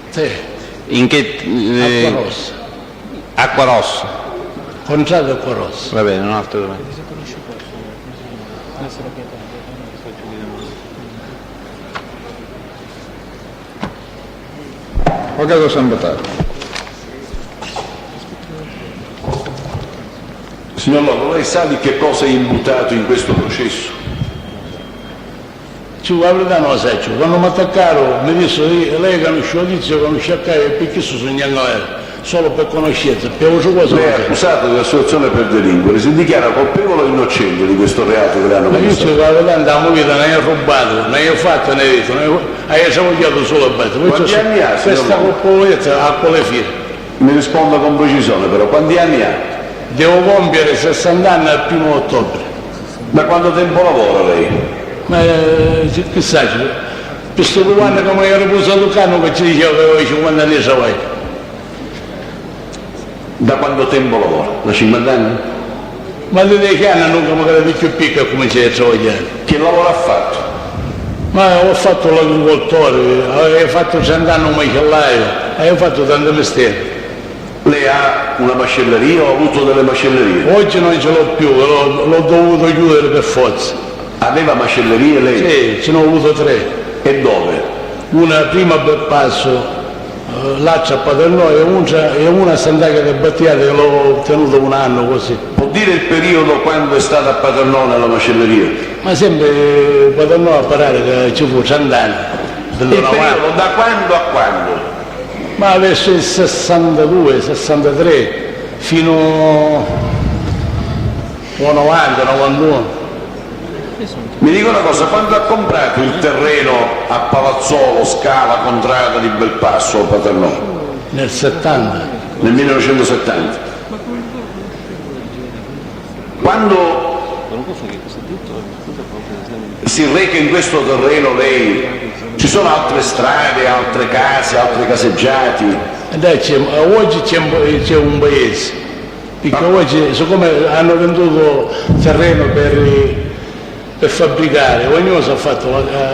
Sì. In che... Acqua Rossa. Acqua Rossa. Contrada Acqua Rossa. Va bene, un'altra domanda. Avvocato Sambataro. Signor Loro, lei sa di che cosa è imputato in questo processo? La verità non lo so, quando mi attaccarono mi dissero lei conosce la tizia, conosce a e perché sognano solo per conoscenza, per cosa. Lei è accusato di associazione per delinquere, si dichiara colpevole o innocente di questo reato che le hanno commesso? Ma io la verità andavo vita, non ho rubato, non ho fatto né detto, hai savogliato solo a battere. Quanti anni ha? Questa colpevolezza a quale fine? Mi risponda con precisione però, quanti anni ha? Devo compiere 60 anni al 1° ottobre. Da quanto tempo lavora lei? Ma chissà, per questo 2 anni che mi ero riposato il canno che ci diceva che avevo 50 anni di travaglio. Da quanto tempo lavora? Da 50 anni? Ma da 10 anni non mi credo più piccolo come ci travagliare. Che lavoro ha fatto? Ma ho fatto l'agricoltore, ho fatto 100 anni un macellaio, ho fatto tanti mestieri. Lei ha una macelleria o ha avuto delle macellerie? Oggi non ce l'ho più, l'ho dovuto chiudere per forza. Aveva macellerie lei? Sì, ce ne ho avuto 3. E dove? Una prima a Belpasso, l'altra a Paternò e una a Sant'Agata del Battiato che l'ho tenuto 1 anno così. Può dire il periodo quando è stata a Paternò nella macelleria? Ma sempre Paternò a parare che ci fu 100 anni. Il periodo da quando a quando? Ma verso il 62, 63, fino al 90, 91. Mi dica una cosa, quando ha comprato il terreno a Palazzolo, Scala, Contrada di Belpasso o Paternò? Nel 70. Nel 1970. Quando si reca in questo terreno lei, ci sono altre strade, altre case, altri caseggiati? Oggi c'è un paese, perché oggi siccome hanno venduto terreno per fabbricare, ognuno si è fatto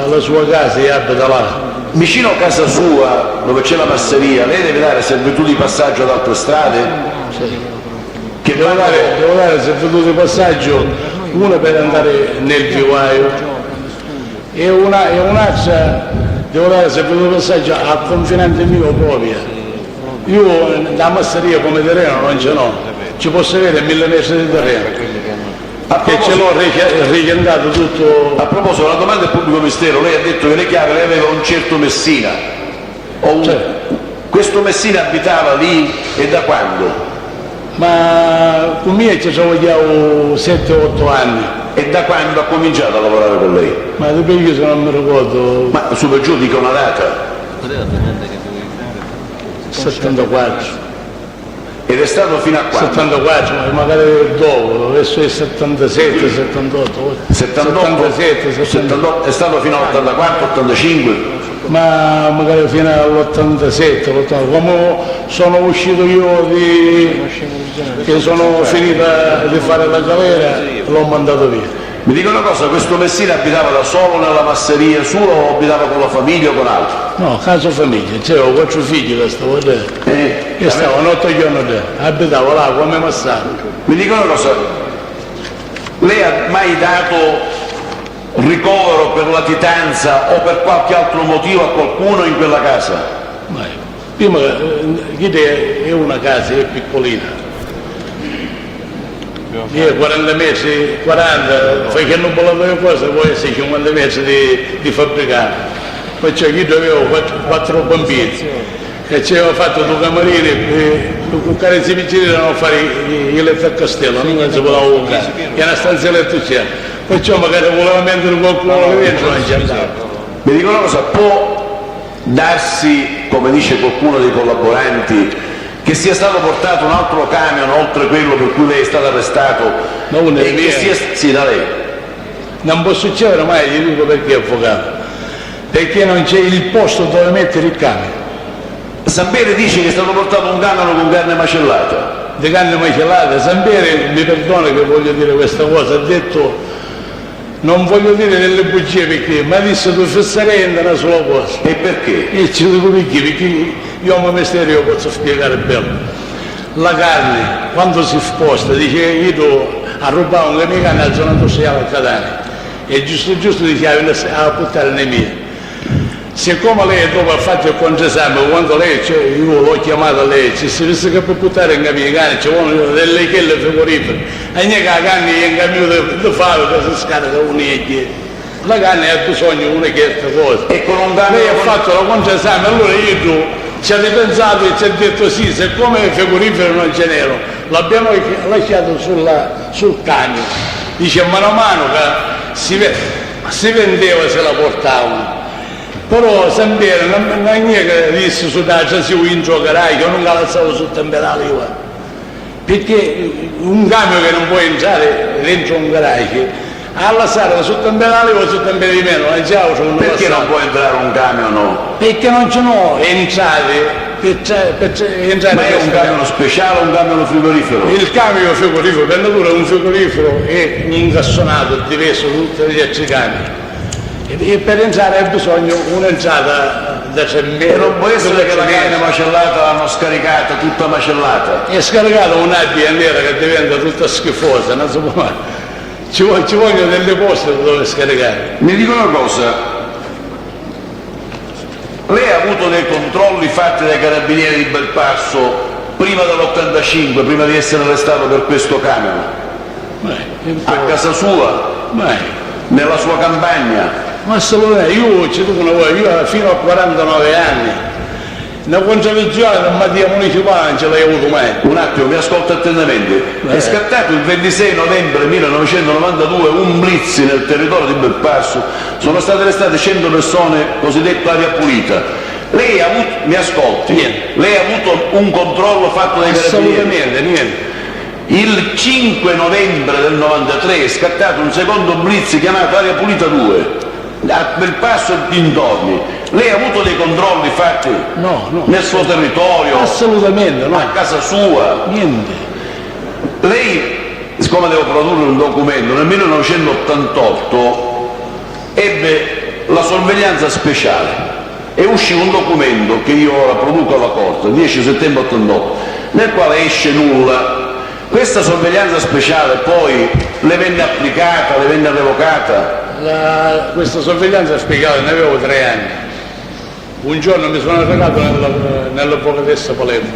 la sua casa e abita là. Vicino a casa sua, dove c'è la masseria, lei deve dare servitù di passaggio ad altre strade? Sì. Che devo dare servitù di passaggio, una per andare nel vivaio e un'altra devo dare servitù di passaggio al confinante mio proprio. Io la masseria come terreno non ce l'ho, ci posso avere 1000 metri di terreno. Che ce l'ho rigendato tutto. A proposito, una domanda del pubblico mistero, lei ha detto che le chiavi le aveva un certo Messina. Questo Messina abitava lì e da quando? Ma con me ci vogliamo 7-8 anni. E da quando ha cominciato a lavorare con lei? Ma perché io se non mi ricordo. Ma su per giù dica una data. 74. Ed è stato fino a quando? 74, ma magari dopo, adesso è 77, 78. 77, 78, è stato fino all'84, 85? Ma magari fino all'87, come sono uscito io che sono finita di fare la galera, l'ho mandato via. Mi dica una cosa, questo Messina abitava da solo nella masseria sua o abitava con la famiglia o con altri? No, casa famiglia, c'avevo 4 figli che stavo lì, e stavano 8 giorni lì, abitavo là come massato. Mi dica una cosa, lei ha mai dato ricovero per latitanza o per qualche altro motivo a qualcuno in quella casa? Mai. Prima, è una casa, è piccolina. Io 40 metri, 40, fai che non volevo cosa, poi essere 50 metri di fabbricare. Poi c'è chi avevo 4 bambini, e ci avevo fatto 2 camarine con Carezzi Piccini erano a fare i letti a castello, non si voleva bucare, che era stanza letto c'era, perciò magari voleva mettere qualcuno lì dentro, non ci andava. Mi dico una cosa, può darsi, come dice qualcuno dei collaboranti, che sia stato portato un altro camion oltre quello per cui lei è stato arrestato? Ma uno è e che mio. sia... Sì, da lei. Non può succedere mai, gli dico perché avvocato, perché non c'è il posto dove mettere il camion. Sampere dice che è stato portato un camion con carne macellata. Di carne macellata, Sampere, mi perdona che voglio dire questa cosa, ha detto, non voglio dire delle bugie perché, ma disse tu fesserei una sola cosa. E perché? E ci dico perché io ho un mestiere, io posso spiegare bene. La carne, quando si sposta, dice che io a rubare un mio carne alla zona industriale a Catania, e giusto dice a buttare le mie. Siccome lei dopo ha fatto il controesame, quando lei, cioè, io l'ho chiamata a lei, ci si vede che per buttare in cammino carne ci vogliono delle chelle frigorifere, e niente la carne è in cammino di fare che si scarica uno e dietro. La carne ha bisogno di una certa cosa. E con un camion... Lei ha fatto il controesame, allora io ci ha ripensato e ci ha detto sì, siccome i frigoriferi non ce n'erano, l'abbiamo lasciato sul camion. Dice mano a mano che si vendeva e se la portavano. Però Sampere non è che disse su Dacia si in giocherai, che non la alzavo sul temperale io. Perché un camion che non può entrare dentro un garage, alla sera sul temperale o sul temperale di meno, perché non può entrare un camion? No? Perché non ci sono entrate. Ma è un camion speciale o un camion frigorifero? Il camion frigorifero, per natura un frigorifero è incassonato, diverso da tutti gli altri camion. E per entrare ha bisogno un'entrata da 3 metri. E non può essere che la carne macellata l'hanno scaricata, tutta macellata? È scaricata un'abbia nera che diventa tutta schifosa, non si può mai. Ci vogliono delle poste dove scaricare. Mi dico una cosa, lei ha avuto dei controlli fatti dai carabinieri di Belpasso prima dell'85, prima di essere arrestato per questo camion? A casa sua? Nella sua campagna? Ma assolutamente, io ci dico una cosa, io fino a 49 anni, una conservazione del Mattia Municipale non ce l'hai avuto mai. Un attimo, mi ascolta attentamente. È scattato il 26 novembre 1992 un blitz nel territorio di Belpasso, sono state arrestate 100 persone, cosiddetto aria pulita. Lei ha avuto, mi ascolti, lei ha avuto un controllo fatto dai carabinieri? Assolutamente, niente. Il 5 novembre del 93 è scattato un secondo blitz chiamato Aria Pulita 2 a Belpasso e dintorni. Lei ha avuto dei controlli fatti? No. Nel suo territorio? Assolutamente no. A casa sua? Niente. Lei, siccome devo produrre un documento, nel 1988 ebbe la sorveglianza speciale e uscì un documento che io ora produco alla Corte, 10 settembre 88, nel quale esce nulla. Questa sorveglianza speciale poi le venne applicata, le venne revocata? Questa sorveglianza speciale ne avevo 3 anni. Un giorno mi sono recato nell'avvocatessa Palermo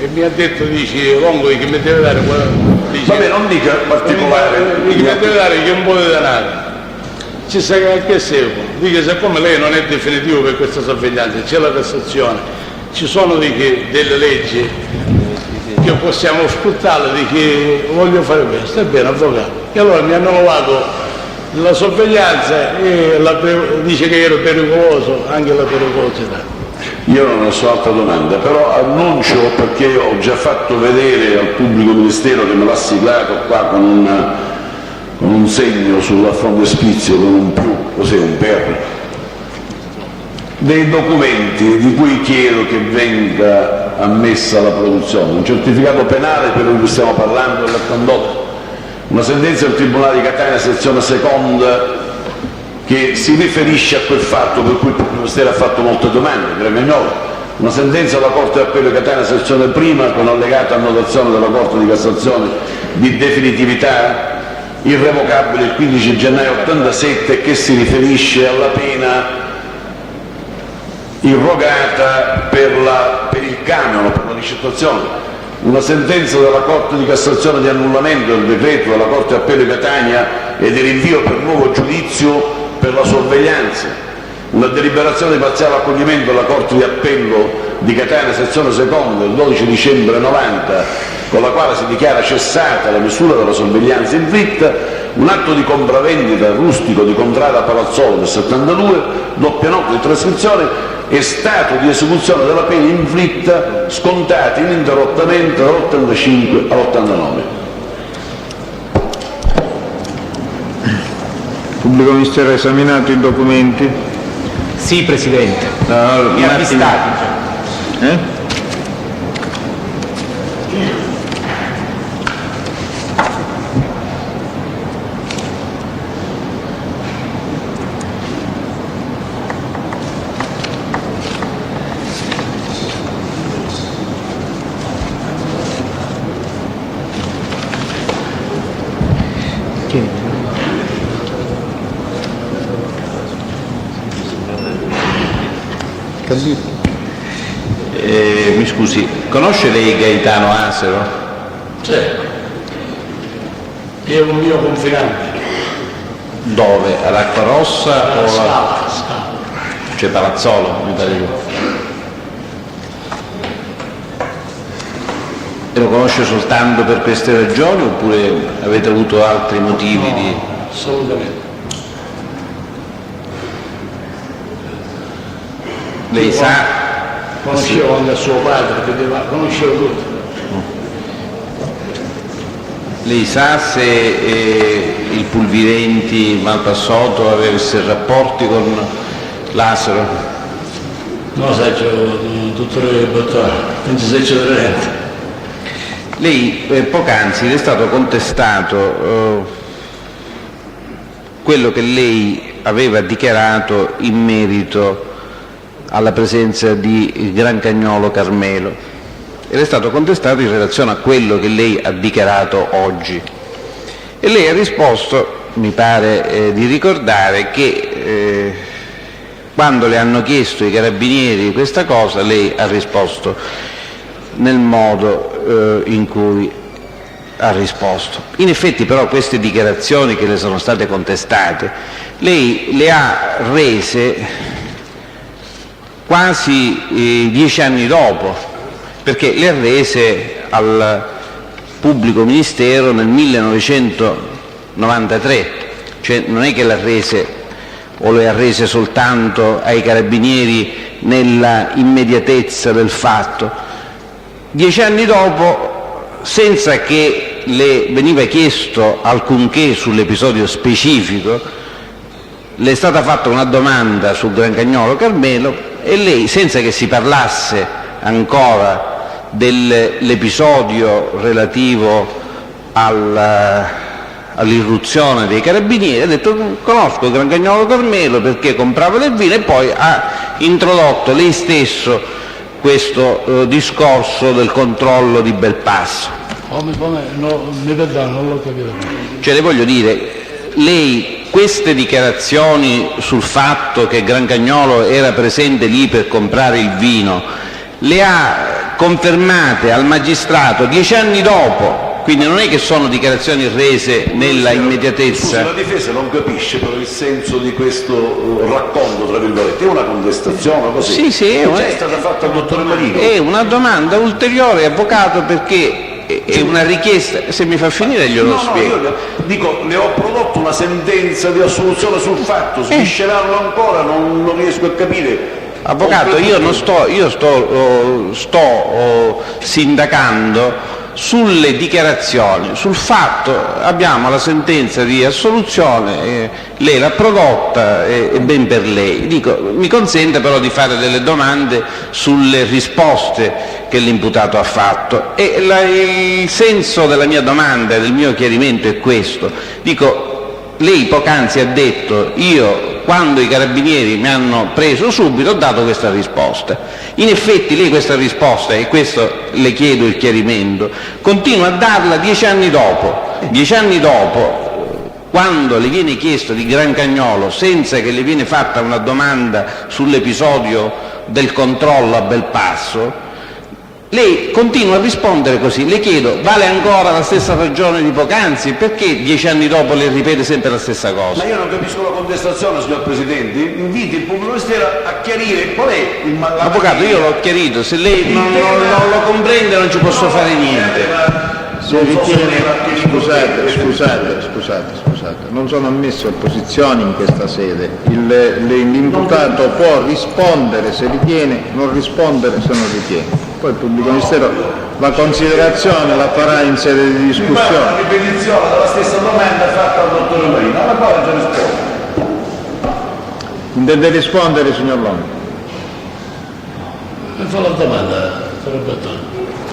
e mi ha detto, dice, Longoli che mi deve dare vabbè, non dica particolare. Che mi deve dare che un po' di denaro. Ci sai che serve? Dice, siccome lei non è definitivo per questa sorveglianza, c'è la Cassazione, ci sono delle leggi che possiamo sfruttarle, di che voglio fare questo, è bene avvocato. E allora mi hanno novato la sorveglianza e dice che ero pericoloso, anche la pericolosità. Io non ho so altra domanda, però annuncio, perché ho già fatto vedere al pubblico ministero che me l'ha siglato qua con un segno sulla frontespizio, con un più, cos'è, un per, dei documenti di cui chiedo che venga ammessa la produzione, un certificato penale per cui stiamo parlando della condotta, una sentenza del Tribunale di Catania, sezione seconda, che si riferisce a quel fatto per cui il pubblico ministero ha fatto molte domande, Gremignolo, una sentenza della Corte d'Appello di Catania, sezione prima, con allegata annotazione della Corte di Cassazione di definitività irrevocabile il 15 gennaio 87, che si riferisce alla pena irrogata per il camion, per la ricettazione, una sentenza della Corte di Cassazione di annullamento del decreto della Corte d'Appello di Catania e di rinvio per nuovo giudizio per la sorveglianza, una deliberazione di parziale accoglimento della Corte di Appello di Catania, sezione seconda, del 12 dicembre 90, con la quale si dichiara cessata la misura della sorveglianza inflitta, un atto di compravendita rustico di Contrada Palazzolo del 72, doppia nota di trascrizione e stato di esecuzione della pena inflitta scontata ininterrottamente dall'85 all'89. Pubblico Ministero ha esaminato i documenti? Sì, Presidente. Mi ha avvistati. Mi scusi, conosce lei Gaetano Asero? Sì, è un mio confinante. Dove? Ad Acqua Rossa o Scala. cioè Palazzolo, mi pare. E lo conosce soltanto per queste ragioni oppure avete avuto altri motivi di... Assolutamente. Lei sa... Conoscevo anche suo padre, conoscevo tutto. Lei sa se il Pulvirenti Malpassato avesse rapporti con l'Asero? No, sai, c'è un dottore Bottone, 26 Celerente. Lei poc'anzi le è stato contestato quello che lei aveva dichiarato in merito alla presenza di Grancagnolo Carmelo ed è stato contestato in relazione a quello che lei ha dichiarato oggi e lei ha risposto, mi pare di ricordare, che quando le hanno chiesto i carabinieri questa cosa lei ha risposto nel modo in cui ha risposto. In effetti però queste dichiarazioni che le sono state contestate lei le ha rese quasi 10 anni dopo, perché le ha rese al pubblico ministero nel 1993, cioè non è che le ha rese o le ha rese soltanto ai carabinieri nella immediatezza del fatto. 10 anni dopo, senza che le veniva chiesto alcunché sull'episodio specifico, le è stata fatta una domanda su Grancagnolo Carmelo e lei, senza che si parlasse ancora dell'episodio relativo all'irruzione dei carabinieri, ha detto conosco Grancagnolo Carmelo perché comprava del vino, e poi ha introdotto lei stesso questo discorso del controllo di Belpasso. Come? No, mi perdono, non l'ho capito. Cioè le voglio dire, lei queste dichiarazioni sul fatto che Grancagnolo era presente lì per comprare il vino le ha confermate al magistrato 10 anni dopo, quindi non è che sono dichiarazioni rese nella immediatezza. Scusi, la difesa non capisce però il senso di questo racconto, tra virgolette, è una contestazione così? Sì, è stata fatta al dottore Marino. È una domanda ulteriore, avvocato, perché è una richiesta, se mi fa finire glielo spiego. Io dico, le ho prodotto una sentenza di assoluzione sul fatto, sviscerarlo ancora non riesco a capire. Avvocato, io sto sindacando sulle dichiarazioni, sul fatto abbiamo la sentenza di assoluzione, lei l'ha prodotta e ben per lei. Dico, mi consente però di fare delle domande sulle risposte che l'imputato ha fatto e il senso della mia domanda e del mio chiarimento è questo. Dico, lei poc'anzi ha detto io quando i carabinieri mi hanno preso subito ho dato questa risposta. In effetti lei questa risposta, e questo le chiedo il chiarimento, continua a darla 10 anni dopo. 10 anni dopo, quando le viene chiesto di Grancagnolo, senza che le viene fatta una domanda sull'episodio del controllo a Belpasso, Lei continua a rispondere così, le chiedo, vale ancora la stessa ragione di poc'anzi? Perché 10 anni dopo le ripete sempre la stessa cosa? Ma io non capisco la contestazione, signor Presidente. Inviti il pubblico ministero a chiarire qual è il Avvocato, io l'ho chiarito, se lei non lo comprende non ci posso fare niente. Se ritiene, scusate, non sono ammesse opposizioni in questa sede. L'imputato può rispondere se ritiene, non rispondere se non ritiene. Poi il pubblico ministero la considerazione la farà in sede di discussione. Una ripetizione della stessa domanda fatta al dottore Marino, alla quale già rispondo. Intende rispondere, signor Longo? Mi fa la domanda, sarebbe tanto.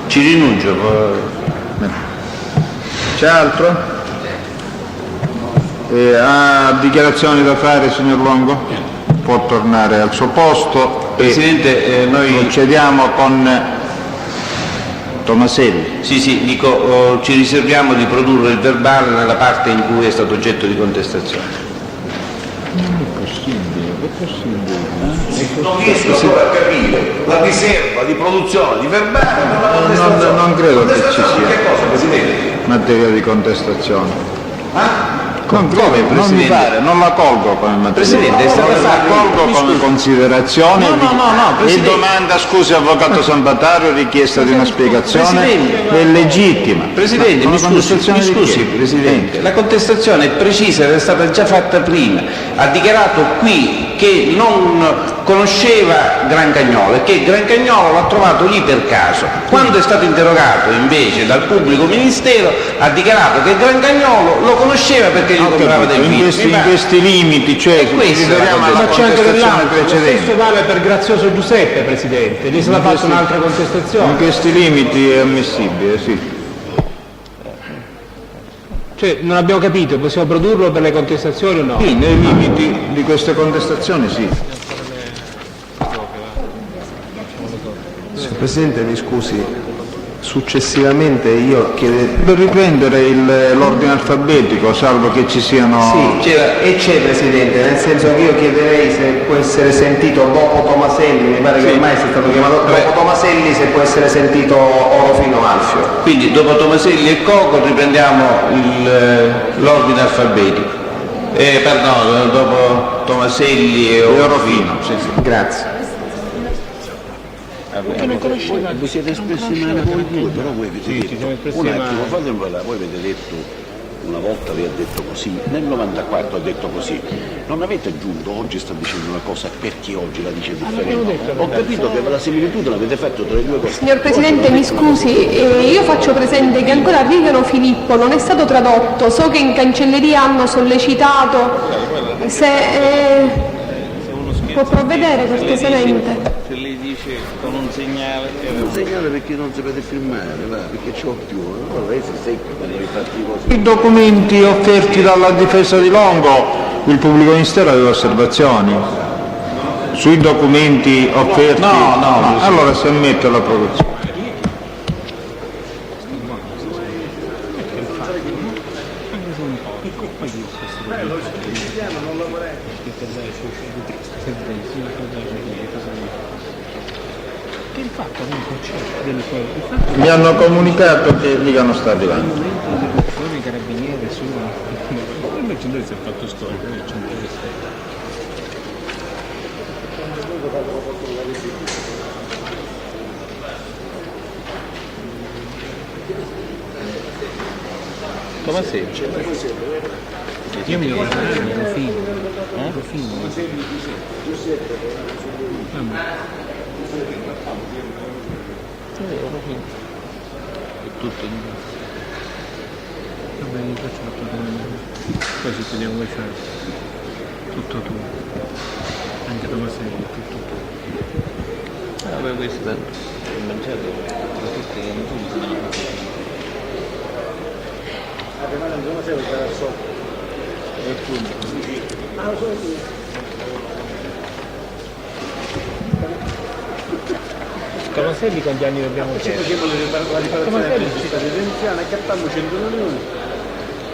Ci rinuncio. C'è altro? Ha dichiarazioni da fare, signor Longo? Può tornare al suo posto. Presidente, noi procediamo con Tomaselli. Sì, dico, ci riserviamo di produrre il verbale nella parte in cui è stato oggetto di contestazione. Non è possibile. Non riesco ancora a capire la riserva di produzione di verbale per la contestazione. Non credo che ci sia che cosa, Presidente? materia di contestazione. Non mi pare, non la colgo come materia. Presidente, è stata fatta. La colgo come considerazione. No, e domanda, scusi Avvocato Sambatario, richiesta di una spiegazione è legittima. Presidente, mi scusi, Presidente, la contestazione è precisa ed è stata già fatta prima. Ha dichiarato qui che non conosceva Grancagnolo e che Grancagnolo l'ha trovato lì per caso. Quando è stato interrogato invece dal pubblico ministero ha dichiarato che Grancagnolo lo conosceva perché gli comprava del vino. In questi limiti, cioè riferiamo alla contestazione precedente. Lo stesso vale per Grazioso Giuseppe, Presidente, gli è stata fatta un'altra contestazione. In questi limiti è ammissibile, sì. Cioè, non abbiamo capito, possiamo produrlo per le contestazioni o no? Sì, nei limiti di queste contestazioni sì. Signor Presidente, mi scusi, successivamente io chiedo... Per riprendere l'ordine alfabetico, salvo che ci siano... Sì, c'è Presidente, nel senso che io chiederei se può essere sentito dopo Tomaselli, mi pare che ormai sia stato chiamato dopo Tomaselli, se può essere sentito Orofino Alfio. Quindi dopo Tomaselli e Coco riprendiamo l'ordine alfabetico. Perdono, dopo Tomaselli e Orofino. Sì. Grazie. Vi siete espressi male voi due, però voi avete detto, un attimo, fatemela, voi avete detto, una volta lei ha detto così, nel 94 ha detto così, non avete aggiunto, oggi sta dicendo una cosa, perché oggi la dice differente? Ho capito che per la similitudine avete fatto tra le due cose. Signor Presidente, mi scusi, io faccio presente che ancora Rigano Filippo non è stato tradotto, so che in cancelleria hanno sollecitato, se può provvedere cortesemente. Se lei dice con un segnale... Un segnale perché non sapete filmare, perché c'ho più, allora lei si secca quando vi fate cose. I documenti offerti dalla difesa di Longo, il pubblico ministero aveva osservazioni. Sui documenti offerti... No. Allora si ammette la produzione. Mi hanno comunicato che Vigano sta arrivando. I carabinieri sono... Il centro si è fatto storico, il centro Tomaselli. Io mi devo guardare il profilo. È tutto in... Vabbè, io faccio poi ci teniamo voi fare tutto tu, anche Tomaselli, tutto tu. Vabbè, questo è mangiato da tutti che non Tomaselli quanti anni dobbiamo chiedere? Tomaselli è città residenziale, accattandoci 100 milioni.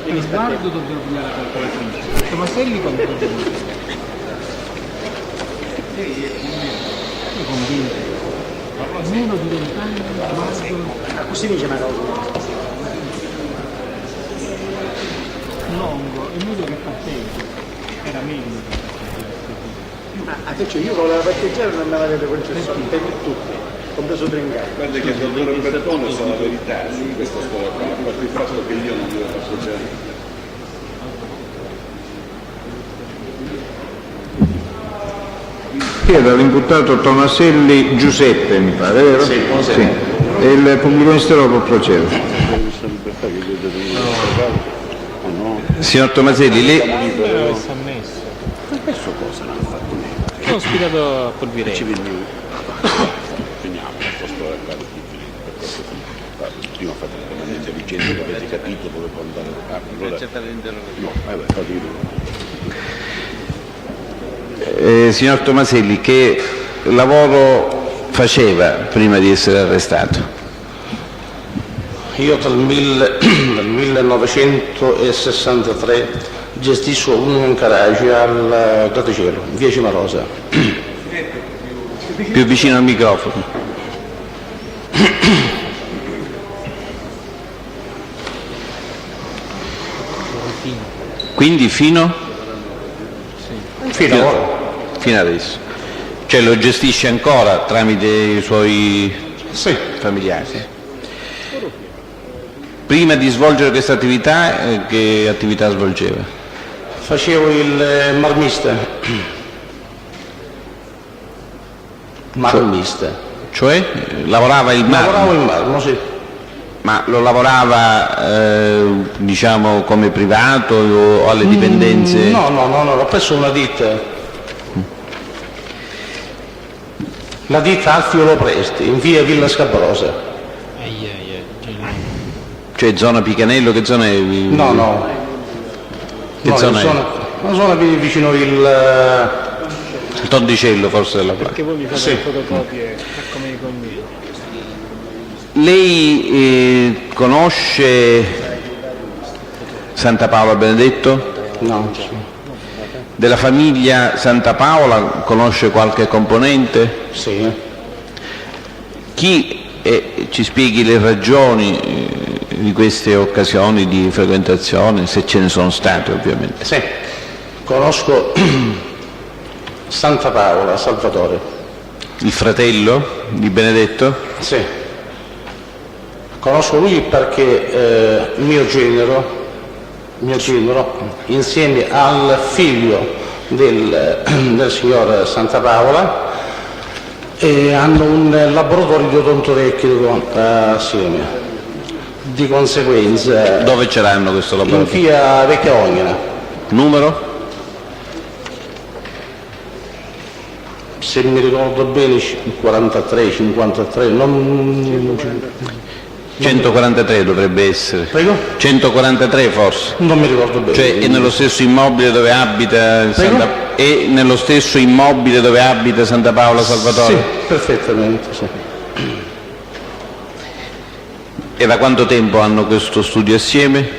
Quindi Sguardo dobbiamo pigliare la calcolatrice. Tomaselli quanto dobbiamo chiedere? Io convinto. Meno di 20 anni, Così dice una cosa. Longo, è meglio che parteggi, era meglio. Cioè io volevo parteggiare e non me l'avete concesso, per tutti, compreso Tringali. Guarda che il dottor Bertone sa la verità di questa storia qua, a parte il fatto che io non devo parteggiare. Chiedo all'imputato Tomaselli Giuseppe, mi pare, vero? Sì. E il pubblico ministero può procedere. Signor Tomaselli, lei... Questo cosa non ha fatto niente. Ho ospitato a Polvirelli. Finiamo questa storia qua di prima fate la permanenza vigente, che avete capito dove può andare. Allora... No, signor Tomaselli, che lavoro faceva prima di essere arrestato? Io dal 1963 gestisco un garage al grattacielo, via Cimarosa. Più vicino al microfono. Quindi fino adesso. Cioè lo gestisce ancora tramite i suoi familiari? Prima di svolgere questa attività, che attività svolgeva? Facevo il marmista. Marmista. Cioè? Lavorava il marmo? Lavoravo il marmo, sì. Ma lo lavorava, diciamo, come privato o alle dipendenze? No, ho preso una ditta. La ditta Alfio Lopresti, in via Villa Scabrosa. Cioè zona Picanello, che zona è? No. Che zona è? Una zona vicino il Tondicello forse della placa. Perché voi mi fate le fotocopie come i conviene. Lei conosce Santa Paola Benedetto? No. Della famiglia Santa Paola conosce qualche componente? Sì. Chi ci spieghi le ragioni di queste occasioni di frequentazione, se ce ne sono state ovviamente? Sì, conosco Santa Paola Salvatore. Il fratello di Benedetto? Sì. Conosco lui perché mio genero, insieme al figlio del signor Santa Paola, hanno un laboratorio di odontotecnico assieme. Di conseguenza... Dove ce l'hanno questo laboratorio? In via Vecchia Ognina. Numero? Se mi ricordo bene 43, 53, 143 dovrebbe essere. Prego? 143 forse. Non mi ricordo bene. Cioè è nello stesso immobile dove abita Santa Paola Salvatore? Sì, perfettamente, sì. E da quanto tempo hanno questo studio assieme?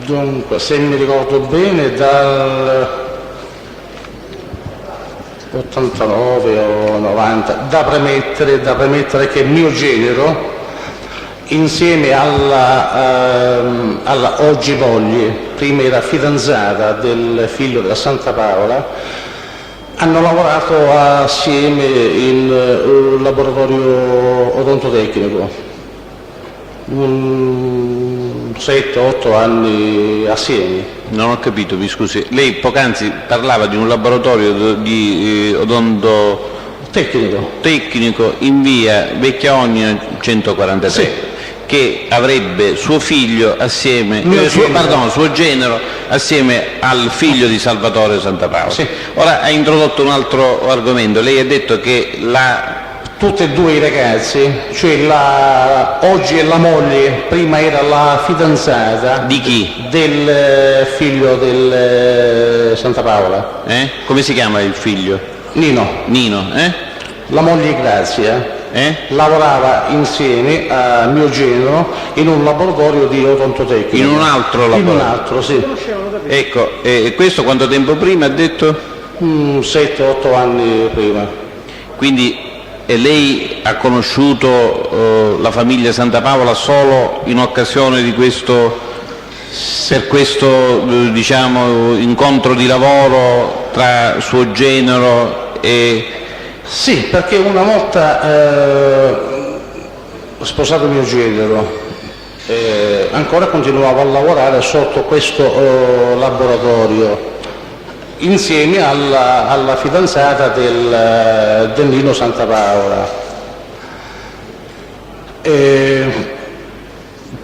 Dunque, se mi ricordo bene, dal 89 o 90, da premettere che mio genero, insieme alla oggi moglie, prima era fidanzata del figlio della Santa Paola, hanno lavorato assieme in un laboratorio odontotecnico, 7-8 anni assieme. Non ho capito, mi scusi. Lei poc'anzi parlava di un laboratorio di odontotecnico in via Vecchia Ognina 143. Sì. Che avrebbe suo figlio assieme, suo genero assieme al figlio di Salvatore Santa Paola. Sì. Ora ha introdotto un altro argomento. Lei ha detto che tutti e due i ragazzi, cioè oggi è la moglie, prima era la fidanzata. Di chi? Del figlio del Santa Paola. Come si chiama il figlio? Nino. La moglie Grazia. Lavorava insieme a mio genero in un laboratorio di odontotecnico. In un altro laboratorio? In un altro, sì. Ecco, e questo quanto tempo prima ha detto? 7-8 anni prima. Quindi lei ha conosciuto la famiglia Santa Paola solo in occasione di questo, per questo diciamo, incontro di lavoro tra suo genero e... Sì, perché una volta sposato mio genero, ancora continuavo a lavorare sotto questo laboratorio insieme alla fidanzata del Nino Santa Paola.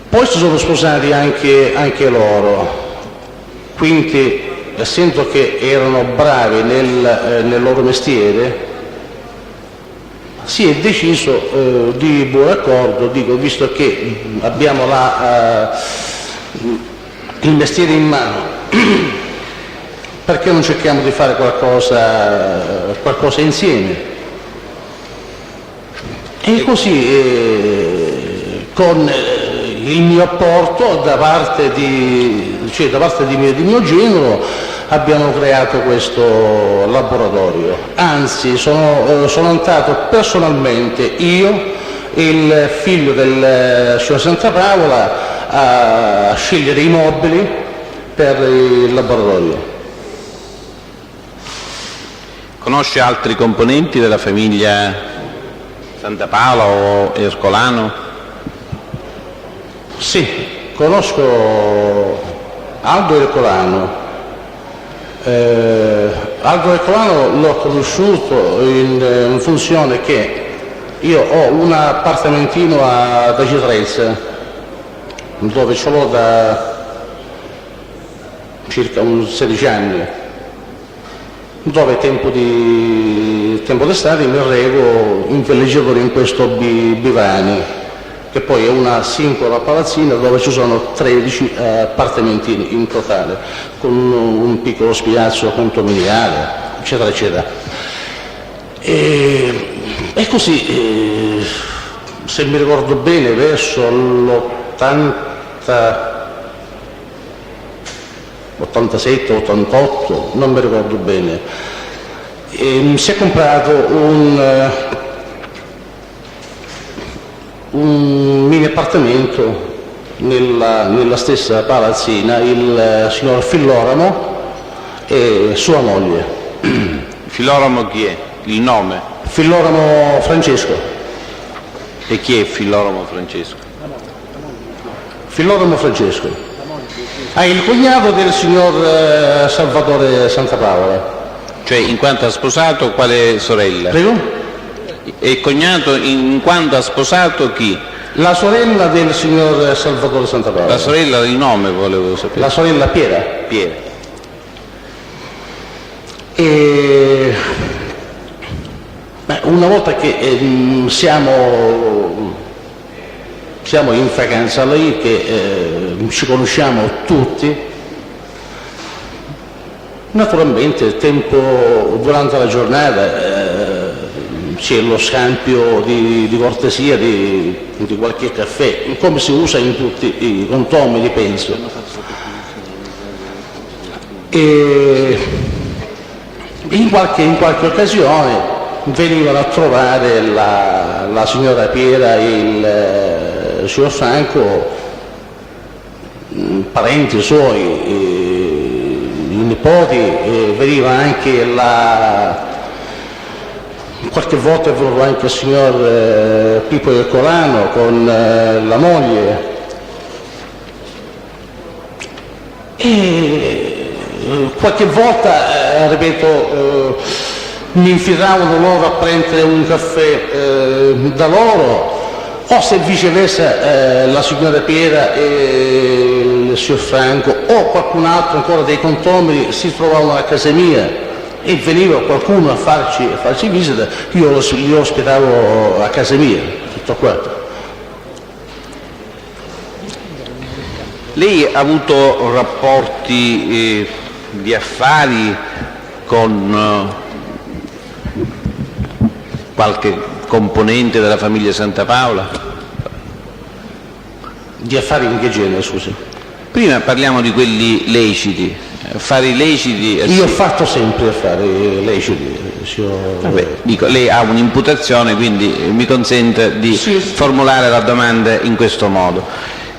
Poi si sono sposati anche loro, quindi essendo che erano bravi nel loro mestiere, si è deciso di buon accordo, dico, visto che abbiamo il mestiere in mano, perché non cerchiamo di fare qualcosa insieme? E così con il mio apporto da parte di mio genero abbiamo creato questo laboratorio. Anzi, sono andato personalmente io e il figlio del signor Santa Paola a scegliere i mobili per il laboratorio. Conosce altri componenti della famiglia Santa Paola o Ercolano? Sì, conosco Aldo Ercolano. Aldo Ercolano l'ho conosciuto in funzione che io ho un appartamentino ad Acitrezza, dove ce l'ho da circa 16 anni, dove tempo d'estate mi rego in villeggiatore in questo Bivani, che poi è una singola palazzina dove ci sono 13 appartamenti in totale, con un piccolo spiazzo condominiale, eccetera, eccetera. E così, se mi ricordo bene, verso l'87, 88, non mi ricordo bene, si è comprato un mini appartamento nella stessa palazzina, il signor Filloramo e sua moglie. Filloramo chi è? Il nome? Filloramo Francesco. E chi è Filloramo Francesco? Filloramo Francesco. Il cognato del signor Salvatore Santa Paola. Cioè, in quanto ha sposato, quale sorella? Prego? E cognato in quanto ha sposato chi? La sorella del signor Salvatore Santa Paola. La sorella, il nome volevo sapere. La sorella Piera. Piera. Una volta che siamo in vacanza lì, che ci conosciamo tutti, naturalmente durante la giornata c'è lo scambio di cortesia di qualche caffè, come si usa in tutti i condomini, penso. E in qualche occasione venivano a trovare la signora Piera e il signor Franco, parenti suoi, i nipoti, veniva anche qualche volta è venuto anche il signor Pippo Ercolano con la moglie, e qualche volta, ripeto, mi invitavano loro a prendere un caffè da loro, o se viceversa la signora Piera e il signor Franco o qualcun altro ancora dei condomini si trovavano a casa mia e veniva qualcuno a farci visita, io li ospitavo a casa mia, tutto qua. Lei ha avuto rapporti di affari con qualche componente della famiglia Santa Paola? Di affari in che genere, scusi? Prima parliamo di quelli leciti, affari leciti. Io ho fatto sempre affari leciti. Vabbè, dico, lei ha un'imputazione, quindi mi consente di formulare la domanda in questo modo.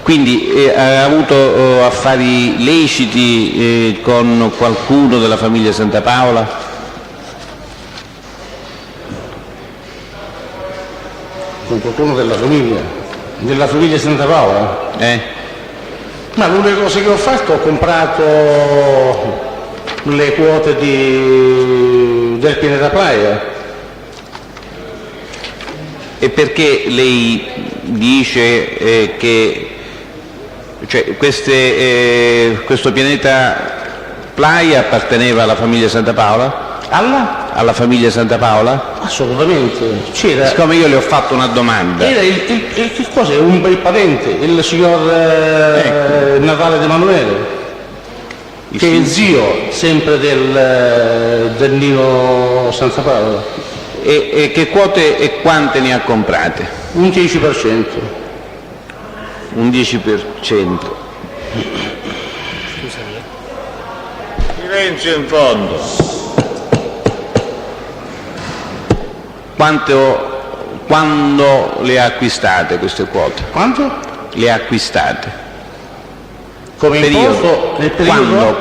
Quindi ha avuto affari leciti con qualcuno della famiglia Santa Paola? Con qualcuno della famiglia Santa Paola? Ma l'unica cosa che ho fatto, ho comprato le quote del Pianeta Playa. E perché lei dice che questo Pianeta Playa apparteneva alla famiglia Santa Paola? Alla famiglia Santa Paola? Assolutamente. Siccome io le ho fatto una domanda. Era che cos'è? Un bel parente, il signor Natale De Manuele, che è zio sempre del Nino Santa Paola. E che quote e quante ne ha comprate? Un 10%. Un 10%. Silenzio in fondo. Quando le ha acquistate queste quote? Quanto? Le ha acquistate. Come importo? Nel periodo? Quando?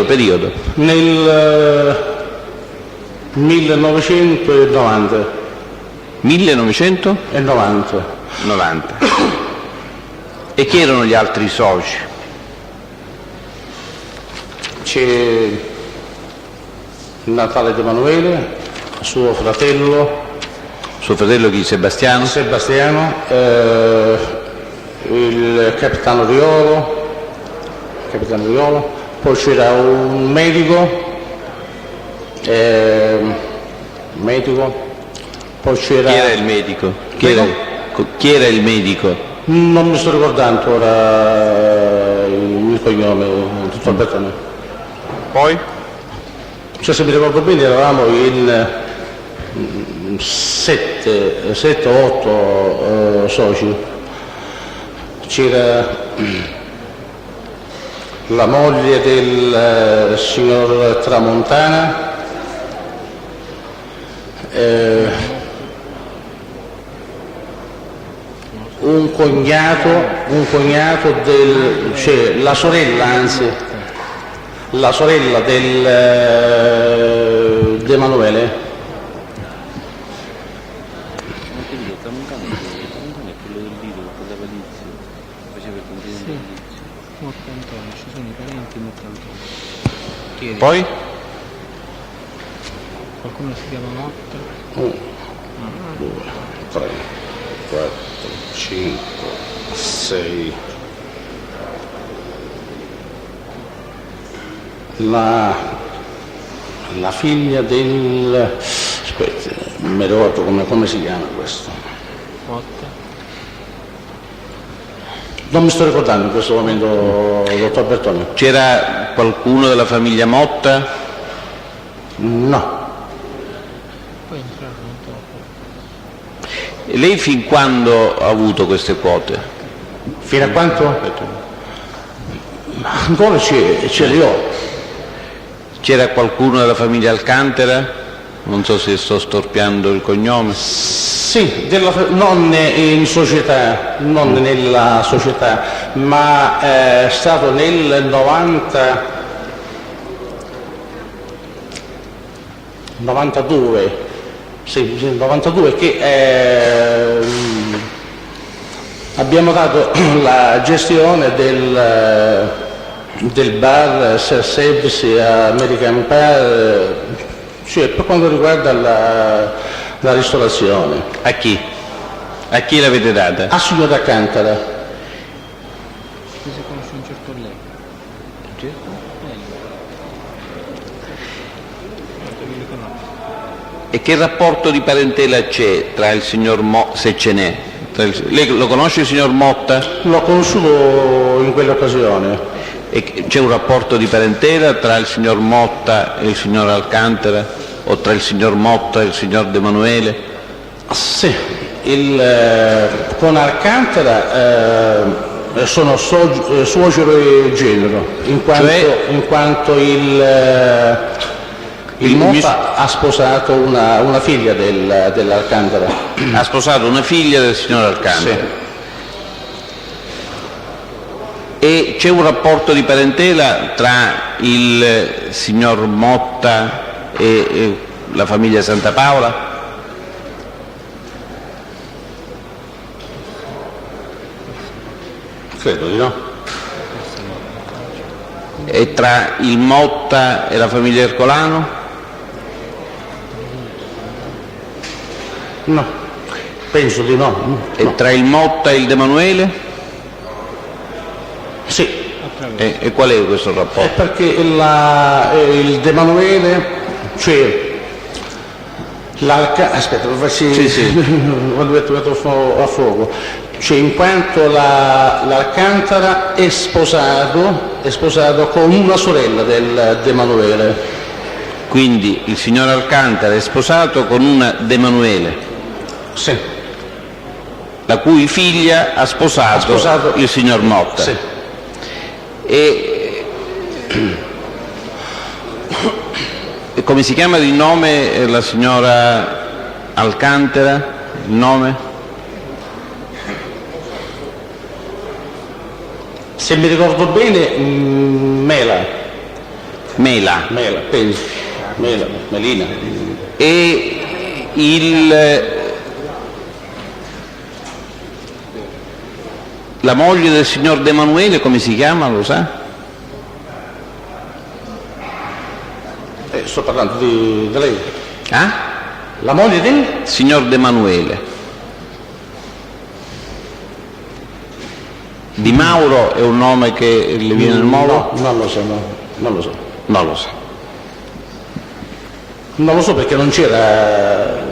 Periodo. Nel 1990. 1990. 90. E chi erano gli altri soci? C'è Natale De Manuele, suo fratello. Suo fratello chi? Sebastiano? Sebastiano, il capitano Riolo, poi c'era un medico, poi c'era... Chi era il medico? Chi era il medico? Non mi sto ricordando ora il cognome, tutto Albertone. Poi? Cioè, se mi ricordo bene eravamo in 7 o 8 soci. C'era la moglie del signor Tramontana, un cognato cioè la sorella del De Manuele. Poi? Qualcuno si chiama Motta? 1, 2, 3, 4, 5, 6. La figlia del... aspetta, non mi ricordo come si chiama questo. Motta? Non mi sto ricordando in questo momento, dottor Bertoni. C'era qualcuno della famiglia Motta? No. Poi entrarono dopo. E lei fin quando ha avuto queste quote? Fino a quanto? Ancora ce li ho. C'era qualcuno della famiglia Alcantara? Non so se sto storpiando il cognome. Sì, non in società, non nella società, ma è stato nel 92, sì, 92 che abbiamo dato la gestione del bar Sir Sebs American Bar, cioè per quanto riguarda la ristorazione. A chi? A chi l'avete data? A signor Alcantara. Si conosce un certo lei. E che rapporto di parentela c'è tra il signor Motta, se ce n'è? Lei lo conosce il signor Motta? L'ho conosciuto in quell'occasione. E c'è un rapporto di parentela tra il signor Motta e il signor Alcantara? O tra il signor Motta e il signor De Manuele? Sì, con Alcantara sono suocero e genero, in quanto il Motta ha sposato una figlia dell'Alcantara. Ha sposato una figlia del signor Alcantara. Sì. E c'è un rapporto di parentela tra il signor Motta e la famiglia Santa Paola? Credo di no. E tra il Motta e la famiglia Ercolano? No, penso di no. E tra il Motta e il De Manuele? Sì. E qual è questo rapporto? È perché il De Manuele, cioè aspetta, lo faccio quando metto a fuoco, cioè in quanto l'Alcantara è sposato con una sorella del De Manuele. Quindi il signor Alcantara è sposato con una De Manuele? Sì. La cui figlia ha sposato il signor Motta? Sì. E come si chiama di nome la signora Alcantara? Il nome? Se mi ricordo bene, Mela, penso. Melina. E la moglie del signor De Manuele come si chiama, lo sa? Sto parlando di lei. Ah? La moglie del signor De Manuele. Di Mauro è un nome che le viene nel modo? No, non lo so. Non lo sa. Non lo so perché non c'era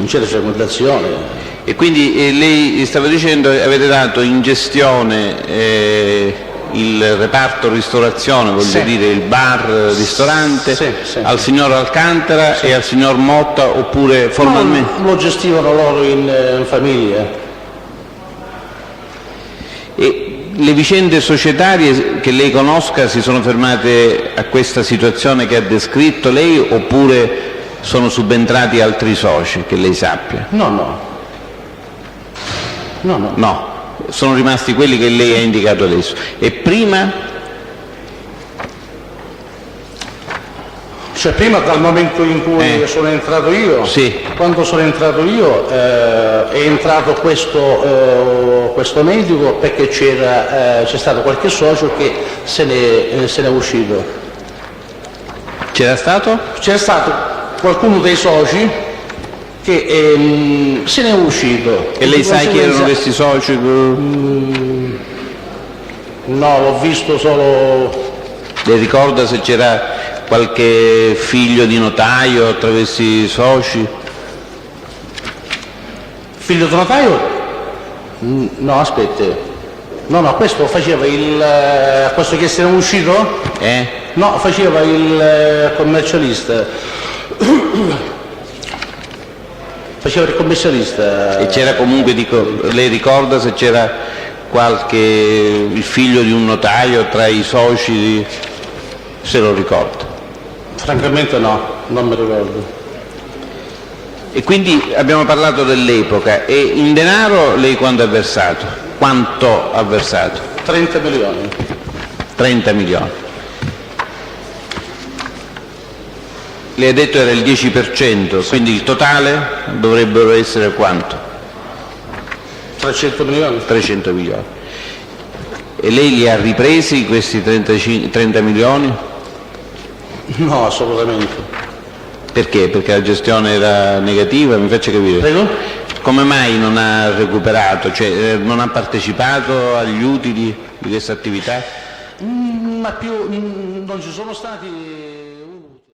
frequentazione. E quindi lei stava dicendo avete dato in gestione il reparto ristorazione, voglio dire il bar, ristorante, al signor Alcantara e al signor Motta, oppure formalmente? No, lo gestivano loro in famiglia. E le vicende societarie che lei conosca si sono fermate a questa situazione che ha descritto lei, oppure sono subentrati altri soci che lei sappia? No. Sono rimasti quelli che lei ha indicato adesso. E prima? Cioè prima, dal momento in cui sono entrato io, sì. Quando sono entrato io è entrato questo medico perché c'è stato qualche socio che se n'è uscito. C'era stato? C'era stato qualcuno dei soci che se n'è uscito. E lei sa chi erano questi soci? No, l'ho visto solo. Le ricorda se c'era qualche figlio di notaio tra questi soci? Figlio di notaio? No, aspetta. No, questo faceva questo che se n'è uscito? No, faceva il commercialista. Faceva il commercialista. E c'era comunque, lei ricorda se c'era il figlio di un notaio tra i soci, se lo ricorda? Francamente no, non mi ricordo. E quindi abbiamo parlato dell'epoca, e in denaro lei quanto ha versato? Quanto ha versato? 30 milioni. 30 milioni. Le ha detto era il 10%, quindi il totale dovrebbero essere quanto? 300 milioni. 300 milioni. E lei li ha ripresi questi 30 milioni? No, assolutamente. Perché? Perché la gestione era negativa? Mi faccia capire. Prego? Come mai non ha recuperato, cioè non ha partecipato agli utili di questa attività? Ma più non ci sono stati